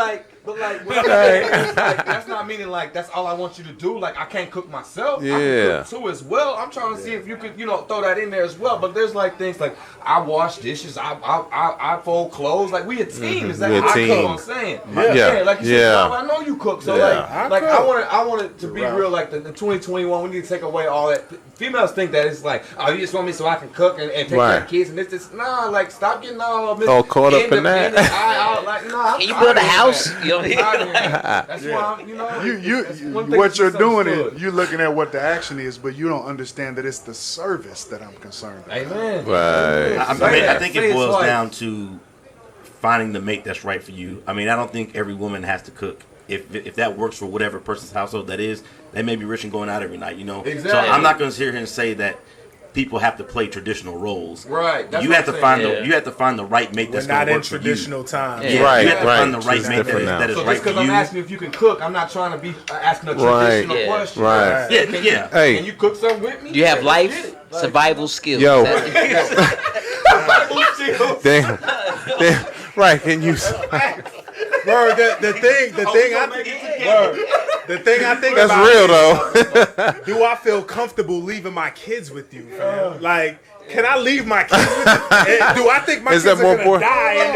that's not meaning like that's all I want you to do. Like I can't cook myself. I Yeah. can cook too as well. I'm trying to see if you could, throw that in there as well. But there's like things like I wash dishes, I fold clothes. Like we a team. Is that We a I team. cook? I'm saying. Yeah. Like you Yeah. said, I know you cook. So Yeah. like I want it to be real. Like the 2021, we need to take away all that. Females think that it's like, oh, you just want me so I can cook and take care Right. of kids and this. Nah, like stop getting all caught up in that. Can you build a house? You know what I mean? That's why I'm, that's one thing What that's you're doing misunderstood. is you're looking at what the action is, but you don't understand that it's the service that I'm concerned about. Amen. Right. I think Say it it boils twice. down to finding the mate that's right for you. I mean, I don't think every woman has to cook. If that works for whatever person's household that is, they may be rich and going out every night, Exactly. So I'm not going to sit here and say that people have to play traditional roles. Right. That's You what have to I'm find saying. you have to find the right mate We're that's not going to in work for you. traditional times. Yeah. Right. You have to Right. find the right It's mate different now. that is So right just for because I'm you. asking if you can cook, I'm not trying to be asking a Right. traditional Yeah. question. Right. Yeah. Hey. Can you cook something with me? You have Yeah, life, get it. Like, survival skills. Yo. survival skills. Damn. Right. Can you? Bro, the thing I think That's about real is, though. do I feel comfortable leaving my kids with you, fam? Like, can I leave my kids with you? Do I think my Is kids that more are gonna important? die?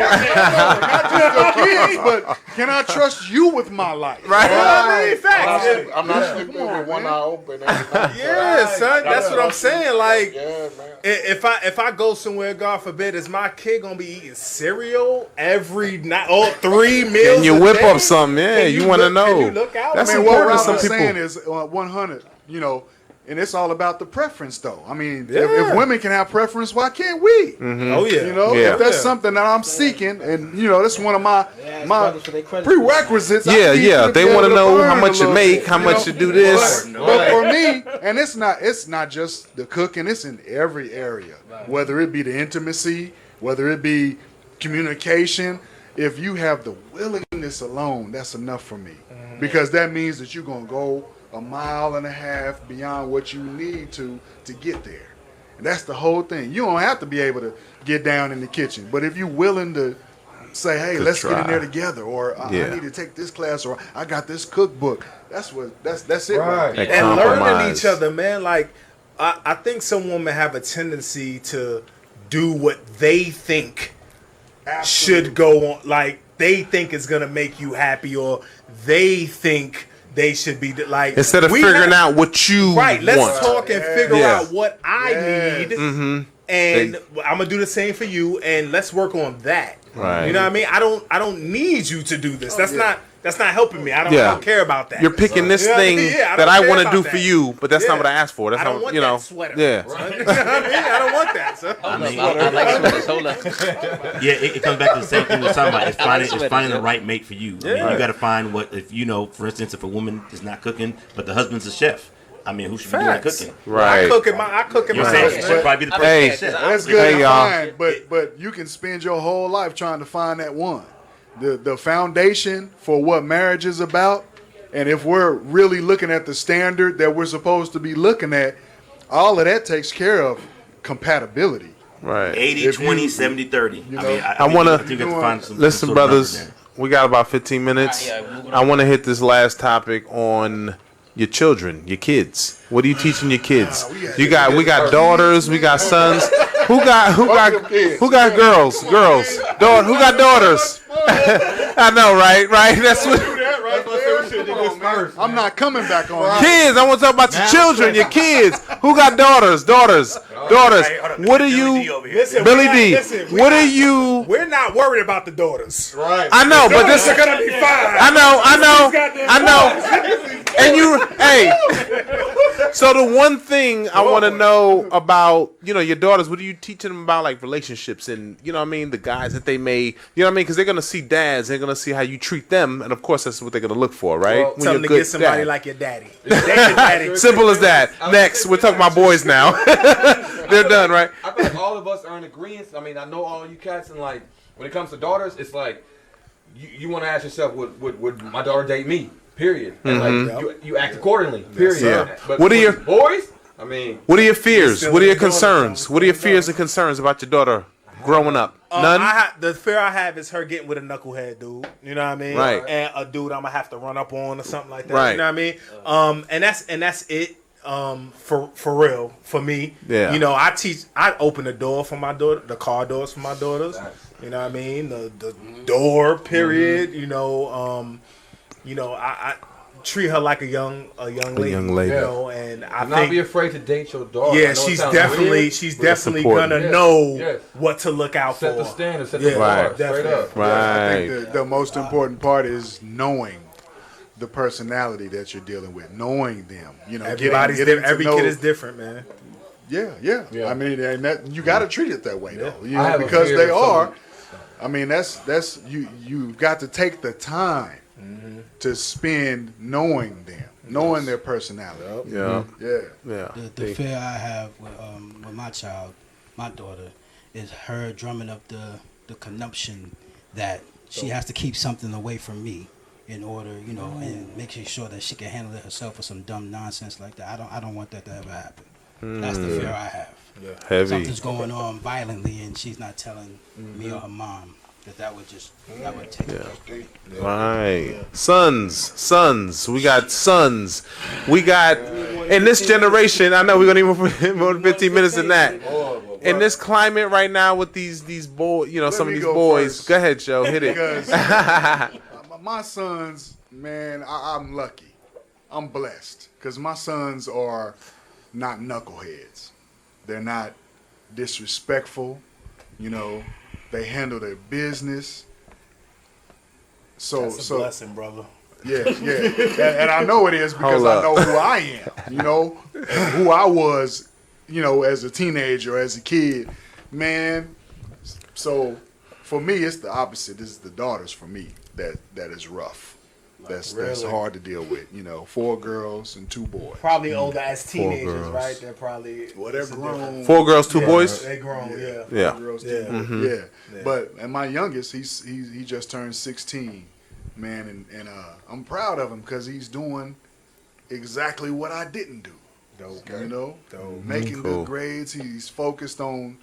Not just the kids, but can I trust you with my life? Right. I mean, facts. I'm not sleeping with one eye open. Yeah, son, that's what I'm saying. Like, Yeah, man. if I go somewhere, God forbid, is my kid gonna be eating cereal every night, all 3 meals? Can you a whip day? up something? Yeah, Can you want to look- know. Can you look out? That's I mean, what important to Rob some is people. saying is 100, and it's all about the preference, though. I mean, Yeah. if women can have preference, why can't we? Oh yeah, Yeah. If that's something that I'm seeking, and that's one of my brothers for their credit. prerequisites. I Yeah, need yeah. to They be able want to to know burn how a much you little make, bit, how much you do But, this. but for me, and it's not just the cooking. It's in every area, whether it be the intimacy, whether it be communication. If you have the willingness alone, that's enough for me, because that means that you're gonna go a mile and a half beyond what you need to get there. And that's the whole thing. You don't have to be able to get down in the kitchen, but if you're willing to say, hey, let's get in try. there together, or I Yeah. need to take this class, or I got this cookbook. That's it. Right. That and learning compromise. each other, man. Like, I think some women have a tendency to do what they think Absolutely. should go on. Like, they think is gonna make you happy, or they think they should be like. Instead of figuring out what you right, let's want. talk and figure Yeah. out what I need, and I'm gonna do the same for you, and let's work on that. Right. You know what I mean? I don't need you to do this. That's not helping me. I don't care about that. You're picking this thing that I want to do for you, but that's not what I asked for. That's I don't not want you know. that sweater. Yeah. You know what I mean? I don't want that. So. I mean, I like sweaters. Hold up. Yeah, it comes back to the same thing we were talking about. It's finding sweaters, the right mate for you. I mean, you got to find what if you know, for instance, if a woman is not cooking, but the husband's a chef. I mean, who should be doing that cooking? Right. I cook in my You're house. saying she should probably be the Hey. person. That's good Hey, to y'all. find, but you can spend your whole life trying to find that one. The foundation for what marriage is about, and if we're really looking at the standard that we're supposed to be looking at, all of that takes care of compatibility. Right. 80, 20, 70, 30. You I know, mean, I wanna- I think you have to find some. Listen, some sort of brothers, number we got about 15 minutes. All right, yeah, moving I on. want to hit this last topic on your children, your kids. What are you teaching your kids? We got daughters, we got sons. Who got girls? Girls. Who got daughters? I know, right? That's what. I'm not coming back on. Kids, I want to talk about your children, your kids. Who got daughters? What are you, Listen, Billy we're not- D? listen, we're What not- are you? We're not worried about the daughters. Right. I know, but this. They're gonna be fine. I know. And so the one thing I want to know about, your daughters, what are you teaching them about, like relationships and, you know what I mean, the guys that they may, you know what I mean, because they're going to see dads, they're going to see how you treat them, and of course that's what they're going to look for, right? Well, When Tell you're them to good get somebody dad. like your daddy. That's your daddy. Simple as that. Next, we're talking about boys now. They're done, right? I feel like all of us are in agreement. I mean, I know all you cats, and like when it comes to daughters, it's like you want to ask yourself, would my daughter date me? Period. And like you act accordingly. Period. Yeah. But What are your- boys? I mean, What are your fears? Still What are your in the daughters, concerns? What are your fears and concerns about your daughter growing up? None? The fear I have is her getting with a knucklehead dude. You know what I mean? Right. And a dude I'm gonna have to run up on or something like that. Right. You know what I mean? And that's it. For real, for me. Yeah. I open the door for my daughter, the car doors for my daughters. You know what I mean? The door, period. I treat her like a young lady. young lady. You know, and I do not think be afraid to date your daughter. I yeah, know it she's sounds definitely weird. important. gonna Yes. know Yes. what to look out Set for. the standard, set Yeah, the bar, right. straight up. Right. I think the most important part is knowing the personality that you're dealing with, knowing them. Everybody's getting different. Every to know- kid is different, man. Yeah. I mean, and that you got to treat it that way, though. I have a Because fear they of are. something. I mean, that's you got to take the time to spend knowing them, knowing their personality. Yeah. Yeah. The fear I have with my child, my daughter, is her drumming up the consumption that she has to keep something away from me in order, and making sure that she can handle it herself or some dumb nonsense like that. I don't want that to ever happen. That's the fear I have. Heavy. Something's going on violently and she's not telling me or her mom. That would take it. Right. Sons. We got sons. We got, in this generation, I know we're going to even more than 15 minutes in that. In this climate right now with these boys, some of me these go boys. first. Go ahead, Joe. Hit it. Because my sons, man, I'm lucky. I'm blessed. Because my sons are not knuckleheads. They're not disrespectful. They handle their business. That's a blessing, brother. Yeah. And I know it is because Hold I up. know who I am, and who I was, as a teenager, as a kid. Man, so for me, it's the opposite. This is the daughters for me that is rough. That's hard to deal with. 4 girls and 2 boys. Probably older as teenagers, girls. right? They're probably They're grown. 4 girls, 2 boys? They grown, yeah. Yeah. Girls, Yeah. 2 boys. Yeah. But and my youngest, he just turned 16, man, and I'm proud of him because he's doing exactly what I didn't do. Making Cool. good grades. He's focused on,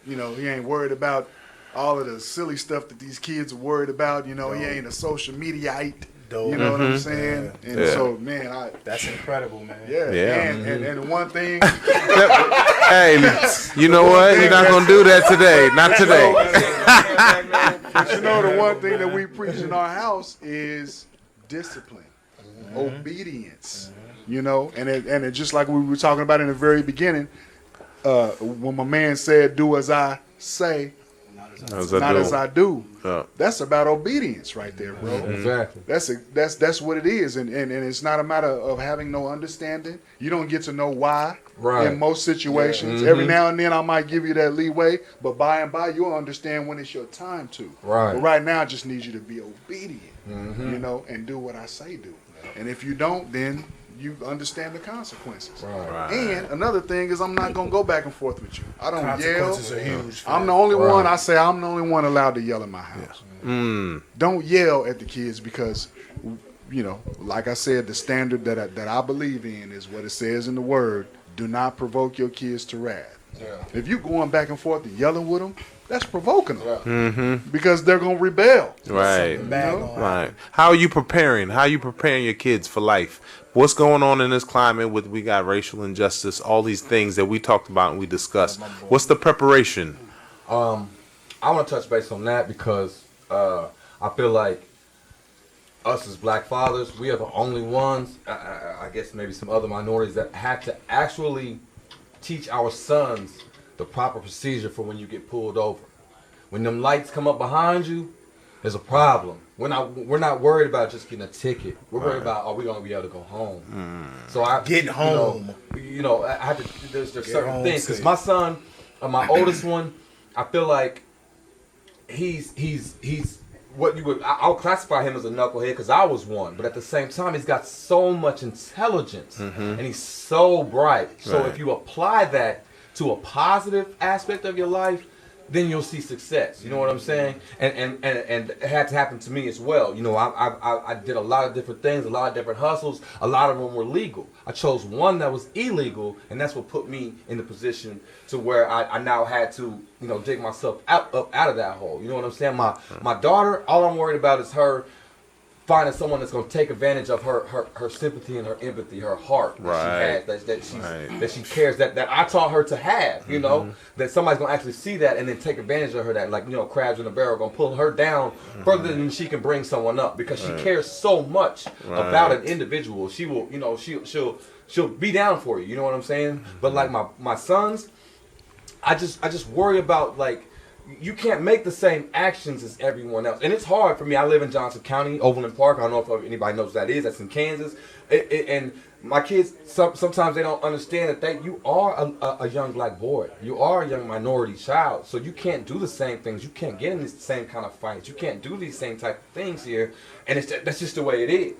he ain't worried about all of the silly stuff that these kids are worried about. He ain't a social mediaite. Dope. You know what I'm saying? And Yeah. so, man, That's incredible, man. yeah. And one thing. Hey, you know what? You're not going to do that today. Not today. But the one thing that we preach in our house is discipline. obedience. You know, and it just like we were talking about in the very beginning, when my man said, "Do as I say, not as I do." That's about obedience right there, bro. Exactly. That's what it is, and it's not a matter of having no understanding. You don't get to know why in most situations. Every now and then I might give you that leeway, but by and by you'll understand when it's your time to. Right. But right now I just need you to be obedient, you know, and do what I say do. And if you don't, then you understand the consequences. Right. And another thing is I'm not gonna go back and forth with you. I don't Consequences yell. are huge. I'm the only one. I'm the only one allowed to yell in my house. Don't yell at the kids because, you know, like I said, the standard that I believe in is what it says in the word. Do not provoke your kids to wrath. Yeah. If you going back and forth and yelling with them, that's provoking them because they're gonna rebel. Right. Bad gonna Right. How are you preparing? How are you preparing your kids for life? What's going on in this climate with we got racial injustice, all these things that we talked about and we discussed. What's the preparation? I want to touch base on that because I feel like us as black fathers, we are the only ones, I guess maybe some other minorities, that have to actually teach our sons the proper procedure for when you get pulled over. When them lights come up behind you, there's a problem. We're not worried about just getting a ticket. We're worried about, are we going to be able to go home? So I Get home. You know, I have to. There's certain home things because safe. my son, my oldest one, I feel like he's what you would. I'll classify him as a knucklehead because I was one. But at the same time, he's got so much intelligence and he's so bright. So if you apply that to a positive aspect of your life, then you'll see success. You know what I'm saying? And it had to happen to me as well. You know, I did a lot of different things, a lot of different hustles. A lot of them were legal. I chose one that was illegal, and that's what put me in the position to where I now had to, you know, dig myself up out of that hole. You know what I'm saying? My daughter, all I'm worried about is her finding someone that's going to take advantage of her sympathy and her empathy, her heart that she has, that she cares, that I taught her to have, you know, that somebody's going to actually see that and then take advantage of her, that, like, you know, crabs in a barrel going to pull her down further than she can bring someone up because she cares so much about an individual. She will, you know, she'll be down for you, you know what I'm saying? But like my sons, I just worry about, like, you can't make the same actions as everyone else. And it's hard for me. I live in Johnson County, Overland Park. I don't know if anybody knows what that is. That's in Kansas. And my kids, sometimes they don't understand that you are a young black boy. You are a young minority child. So you can't do the same things. You can't get in the same kind of fights. You can't do these same type of things here. And that's just the way it is.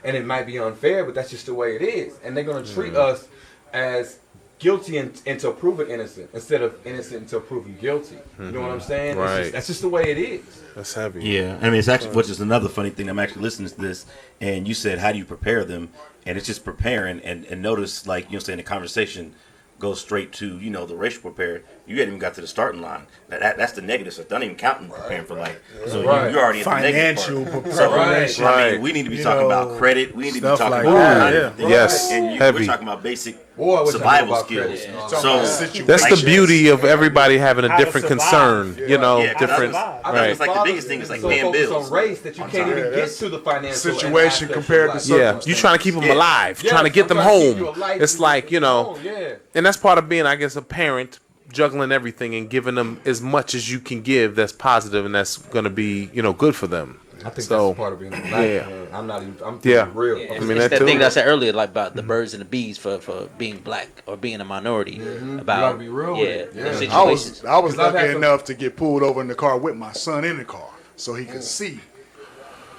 And it might be unfair, but that's just the way it is. And they're going to treat us as guilty until proven innocent instead of innocent until proven guilty. You know what I'm saying? Right. That's just the way it is. That's heavy. Yeah, I mean, it's actually, which is another funny thing. I'm actually listening to this, and you said, how do you prepare them? And it's just preparing, and notice, like, you know, saying the conversation goes straight to, you know, the racial prepare. You hadn't even got to the starting line. That's the negative stuff. Don't even count preparing for life. So you're already at the negative Financial part. So, preparation. I mean, we need to be talking about credit. We need to be talking like about that, things. Yes, And heavy. we're talking about basic Boy, we're survival talking about skills. credit. So That's the beauty of everybody having a How to different survive. concern, you know, Yeah, different. survive. I think it's like the biggest thing is like so paying focused bills. on race that you can't even get to the financial Situation aspects of compared to life. circumstance. Yeah, you trying to keep them Yeah. alive, Yeah, trying to get them I'm trying to keep home. you alive. It's like, you know, Yeah. and that's part of being, I guess, a parent, juggling everything and giving them as much as you can give that's positive and that's going to be, you know, good for them. I think So, that's part of being a black yeah. man. I'm not even. I'm Yeah. real. Yeah, I it's, mean, it's that that too. thing that I said earlier, like about the birds and the bees for being black or being a minority. You About gotta be real with yeah, it. the Yeah. situations. I was 'Cause I've lucky had some- enough to get pulled over in the car with my son in the car, so he could see,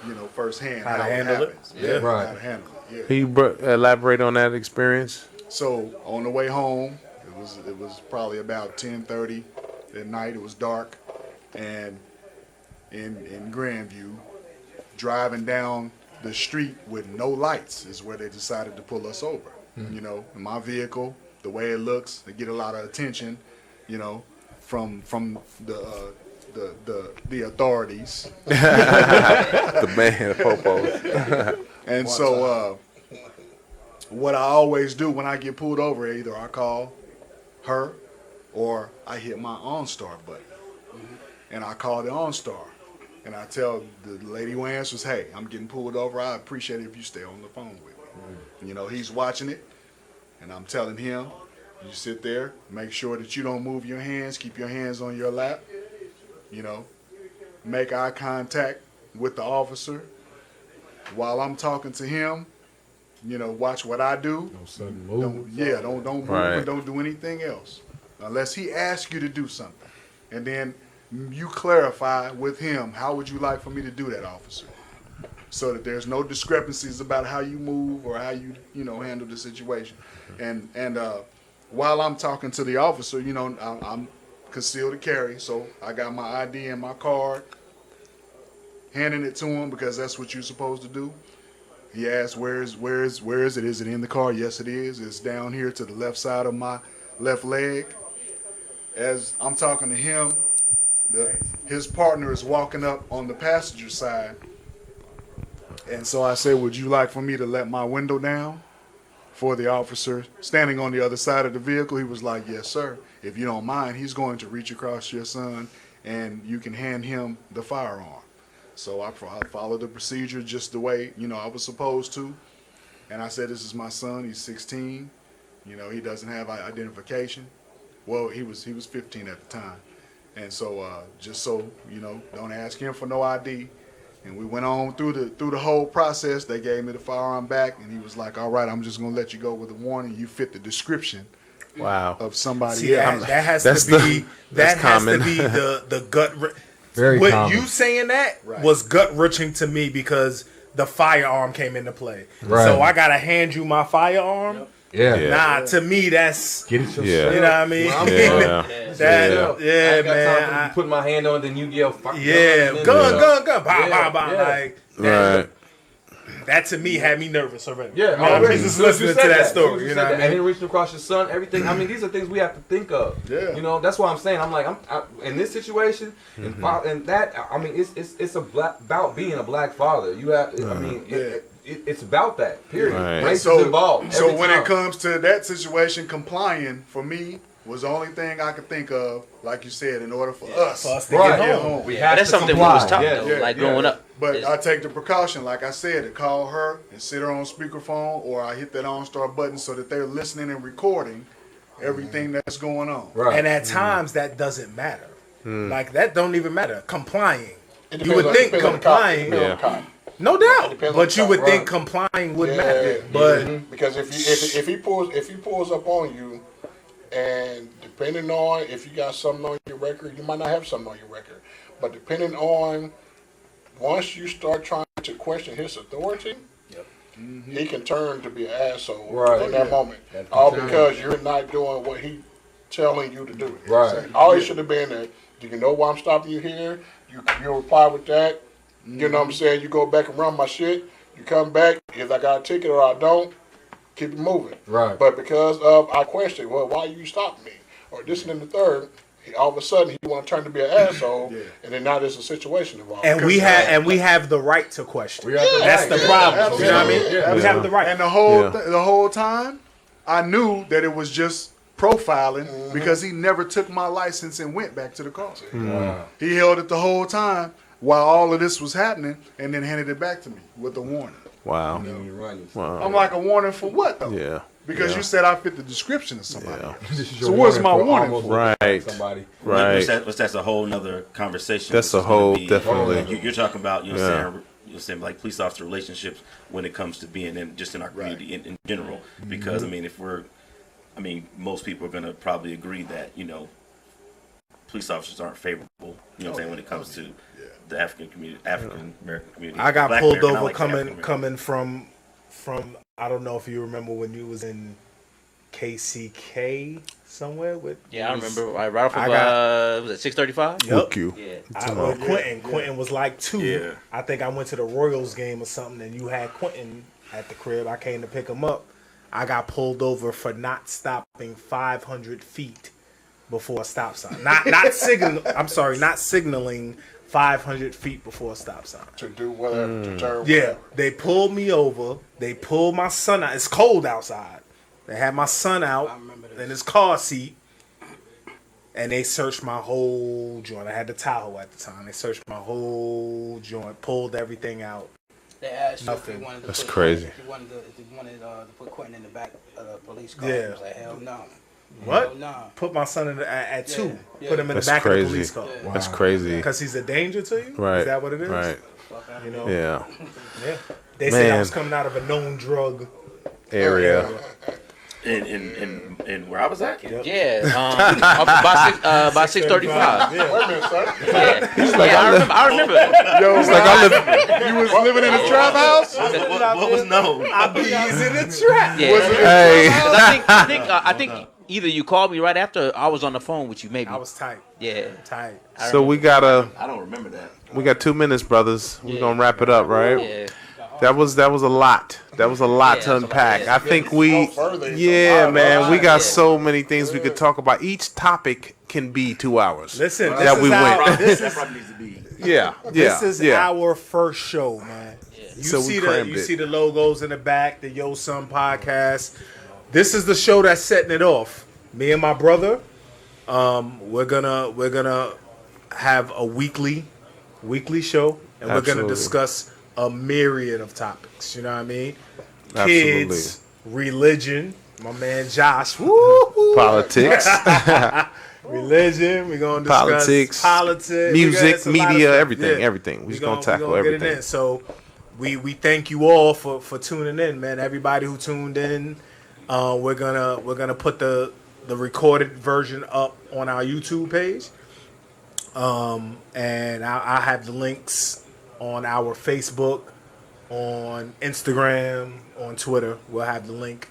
you know, firsthand How to it handle it. happens. Yeah. Right. How to handle it. Yeah. Can you elaborate on that experience? So on the way home, it was probably about 10:30 at night. It was dark, and in Grandview, driving down the street with no lights is where they decided to pull us over. You know, in my vehicle, the way it looks, they get a lot of attention, you know, from the authorities. The man, Popo. And so what I always do when I get pulled over, either I call her or I hit my OnStar button. And I call the OnStar. And I tell the lady who answers, hey, I'm getting pulled over. I appreciate it if you stay on the phone with me. You know, he's watching it, and I'm telling him, you sit there, make sure that you don't move your hands, keep your hands on your lap, you know, make eye contact with the officer. While I'm talking to him, you know, watch what I do. No sudden move. Don't move Right. and don't do anything else. Unless he asks you to do something. And then you clarify with him, how would you like for me to do that, officer? So that there's no discrepancies about how you move or how you handle the situation. And while I'm talking to the officer, you know, I'm concealed to carry, so I got my ID and my card, handing it to him because that's what you're supposed to do. He asked, where is it? Is it in the car? Yes, it is. It's down here to the left side of my left leg. As I'm talking to him, his partner is walking up on the passenger side. And so I said, would you like for me to let my window down? For the officer standing on the other side of the vehicle, he was like, yes, sir. If you don't mind, he's going to reach across your son and you can hand him the firearm. So I followed the procedure just the way, you know, I was supposed to. And I said, this is my son. He's 16. You know, he doesn't have identification. Well, he was 15 at the time. And so just so, you know, don't ask him for no ID. And we went on through the whole process. They gave me the firearm back, and he was like, all right, I'm just going to let you go with a warning. You fit the description of somebody See, else. that has to be the gut. Very what common. you saying that Right. was gut wrenching to me because the firearm came into play. Right. So I gotta hand you my firearm. Yeah. Yeah. Nah, to me that's Get it yourself. Yeah. you know what I mean. Well, I'm Yeah. That, I yeah, ain't got time for man. you to put my hand on, then you yell, fuck. Yeah, gun, bow, bow, bow. Yeah. Like that, Right. that to me had me nervous already. Yeah, Man, I'm already. just As soon as listening you to said that as soon as story. you You said know what that, I and mean? then reaching across your son, everything. I mean, these are things we have to think of. Yeah. You know, that's why I'm saying. I'm like, in this situation, and that. I mean, it's about being a black father. You have. I mean, it's about that. Period. Right. Race So- is involved. So every when time. it comes to that situation, complying for me was the only thing I could think of, like you said, in order for us. For us to Right. get home. We Yeah, have that's to something we comply. was taught Yeah, though, yeah, like yeah. growing up. But It's- I take the precaution, like I said, to call her and sit her on speakerphone, or I hit that OnStar button so that they're listening and recording everything that's going on. Right. And at times that doesn't matter. Like that don't even matter. Complying. It You would depends on- think depends on the cop. complying. Depends on the cop. No doubt. Depends on But the you cop, would right. think complying would Yeah, matter. But because if he pulls up on you, and depending on if you got something on your record, you might not have something on your record, but depending on once you start trying to question his authority, he can turn to be an asshole Right. in that moment, That's all the time. because you're not doing what he telling you to do. Right. All he should have been there. Do you know why I'm stopping you here? You reply with that. You know what I'm saying? You go back and run my shit. You come back. If I got a ticket or I don't, keep it moving. Right. But because of our question, well, why you stopping me? Or this and then the third, all of a sudden he want to turn to be an asshole, and then now there's a situation involved. and we have the right to question. We have the That's right. the Yeah, problem. You know what I mean? absolutely. We have the right. And the whole time, I knew that it was just profiling because he never took my license and went back to the car. Wow. He held it the whole time while all of this was happening, and then handed it back to me with a warning. Wow. You're running. I'm like, a warning for what though? Yeah. Because you said I fit the description of somebody. Yeah. This is So your what's warning my for warning almost for? Right. Somebody. Right. That's a whole nother conversation. That's which a is gonna whole- be- definitely. You're talking about Yeah. you're saying like police officer relationships when it comes to being in just in our community in general. Because I mean, most people are going to probably agree that police officers aren't favorable. You know what I'm saying when it comes to the African community, African American community. I got Black pulled American, I over like the African coming from I don't know if you remember when you was in KCK somewhere with Yeah, I remember right off I of was it 635? Yup. you. Yeah. Quentin was like 2. Yeah. I think I went to the Royals game or something, and you had Quentin at the crib. I came to pick him up. I got pulled over for not stopping 500 feet before a stop sign. Not signal. I'm sorry, not signaling 500 feet before a stop sign. To do whatever, to turn Yeah, whatever. they pulled me over. They pulled my son out. It's cold outside. They had my son out I remember this. in his car seat. and they searched my whole joint. I had the Tahoe at the time. They searched my whole joint, pulled everything out. They asked you if Nothing. you wanted to That's put crazy. If you wanted to put Quentin in the back of the police car. Yeah. He was like, hell no. What? Hell no. Put my son at 2. Yeah. Put him in That's the back of the crazy. police car. That's crazy. Because he's a danger to you? Right. Is that what it is? Right. You know? Yeah. Yeah. They said I Man. was coming out of a known drug Area. And where I was at? Yeah, by 6:35. Yeah. Wait a minute, sir. Yeah, I remember. Yo, It's like I live. you was living in a trap house? What was known? I be in the trap. Yeah, Hey. 'cause I think either you called me right after or I was on the phone with you. Maybe. I was tight. Yeah. Tight. So we got I don't remember that. 2 minutes, brothers. We're gonna wrap it up, right? Yeah. That was a lot. That was a lot to unpack. I think we, yeah, man, we got so many things we could talk about. Each topic can be 2 hours. Listen, that we went. That probably needs to be. Yeah, yeah, This is yeah. our first show, man. You So we see crammed you it. see the logos in the back, the Yo Son podcast. This is the show that's setting it off. Me and my brother, we're gonna have a weekly show, and we're Absolutely. gonna discuss a myriad of topics. You know what I mean? Absolutely. Kids, religion. My man Josh. Woo-hoo. Politics, Religion. We're gonna discuss politics, music, it's a lot of media, stuff. everything, Yeah. everything. We're just gonna we tackle get it everything. in. So we thank you all for tuning in, man. Everybody who tuned in, we're gonna put the recorded version up on our YouTube page, and I have the links on our Facebook, on Instagram, on Twitter. We'll have the link.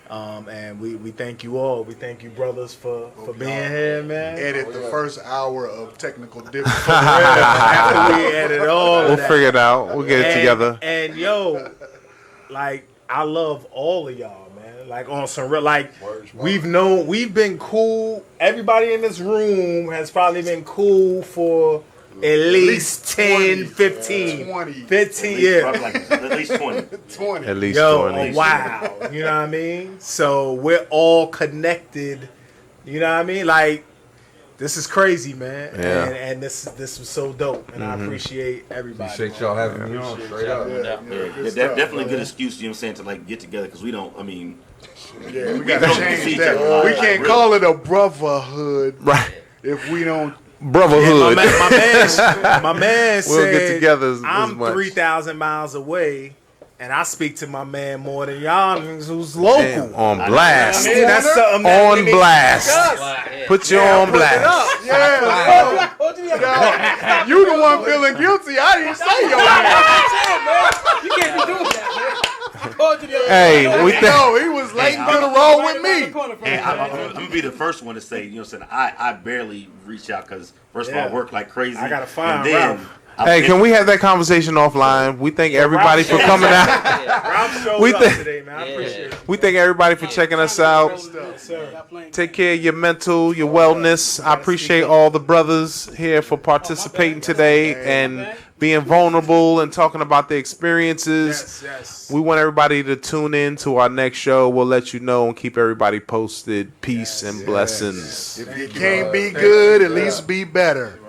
And we thank you all. We thank you, brothers, for being here, man. Edit the first hour of technical difficulty. After we edit all of We'll that. figure it out. We'll get it together. And yo, like I love all of y'all, man. Like on some real, like we've been cool. Everybody in this room has probably been cool for at least 10, 15. 20. 15, yeah. Probably like at least 20. 20. At least Yo, 20. wow. You know what I mean? So we're all connected. You know what I mean? Like, this is crazy, man. Yeah. And this was so dope. And I appreciate everybody. Appreciate y'all having me on. Straight up. Yeah, definitely a good excuse, you know what I'm saying, to like get together because we don't, I mean, Yeah, we gotta don't change see each that. other. We can't Really. call it a brotherhood Right. if we don't. BrothaHood. My man We'll said, get together as I'm much. 3,000 miles away, and I speak to my man more than y'all niggas who's local. Damn, on blast. I mean, that's something that we On need to blast. discuss. Put you on blast. Yeah, you the one feeling guilty. I didn't say your name. You can't be doing that, man. I told you the other Hey, we think. No, he was late to the roll with me. and I'm gonna be the first one to say, you know what I'm saying, I barely reach out because first of all, I work like crazy. I gotta find and then, Ralph. Hey, can we have that conversation offline? We thank everybody for coming out. Ralph showed We up think- today, man. I appreciate it. We thank everybody for checking us out. Sir. Take care of your mental, your wellness. I appreciate all the brothers here for participating today and being vulnerable and talking about their experiences. Yes. We want everybody to tune in to our next show. We'll let you know and keep everybody posted. Peace and blessings. If you can't be good, at least be better.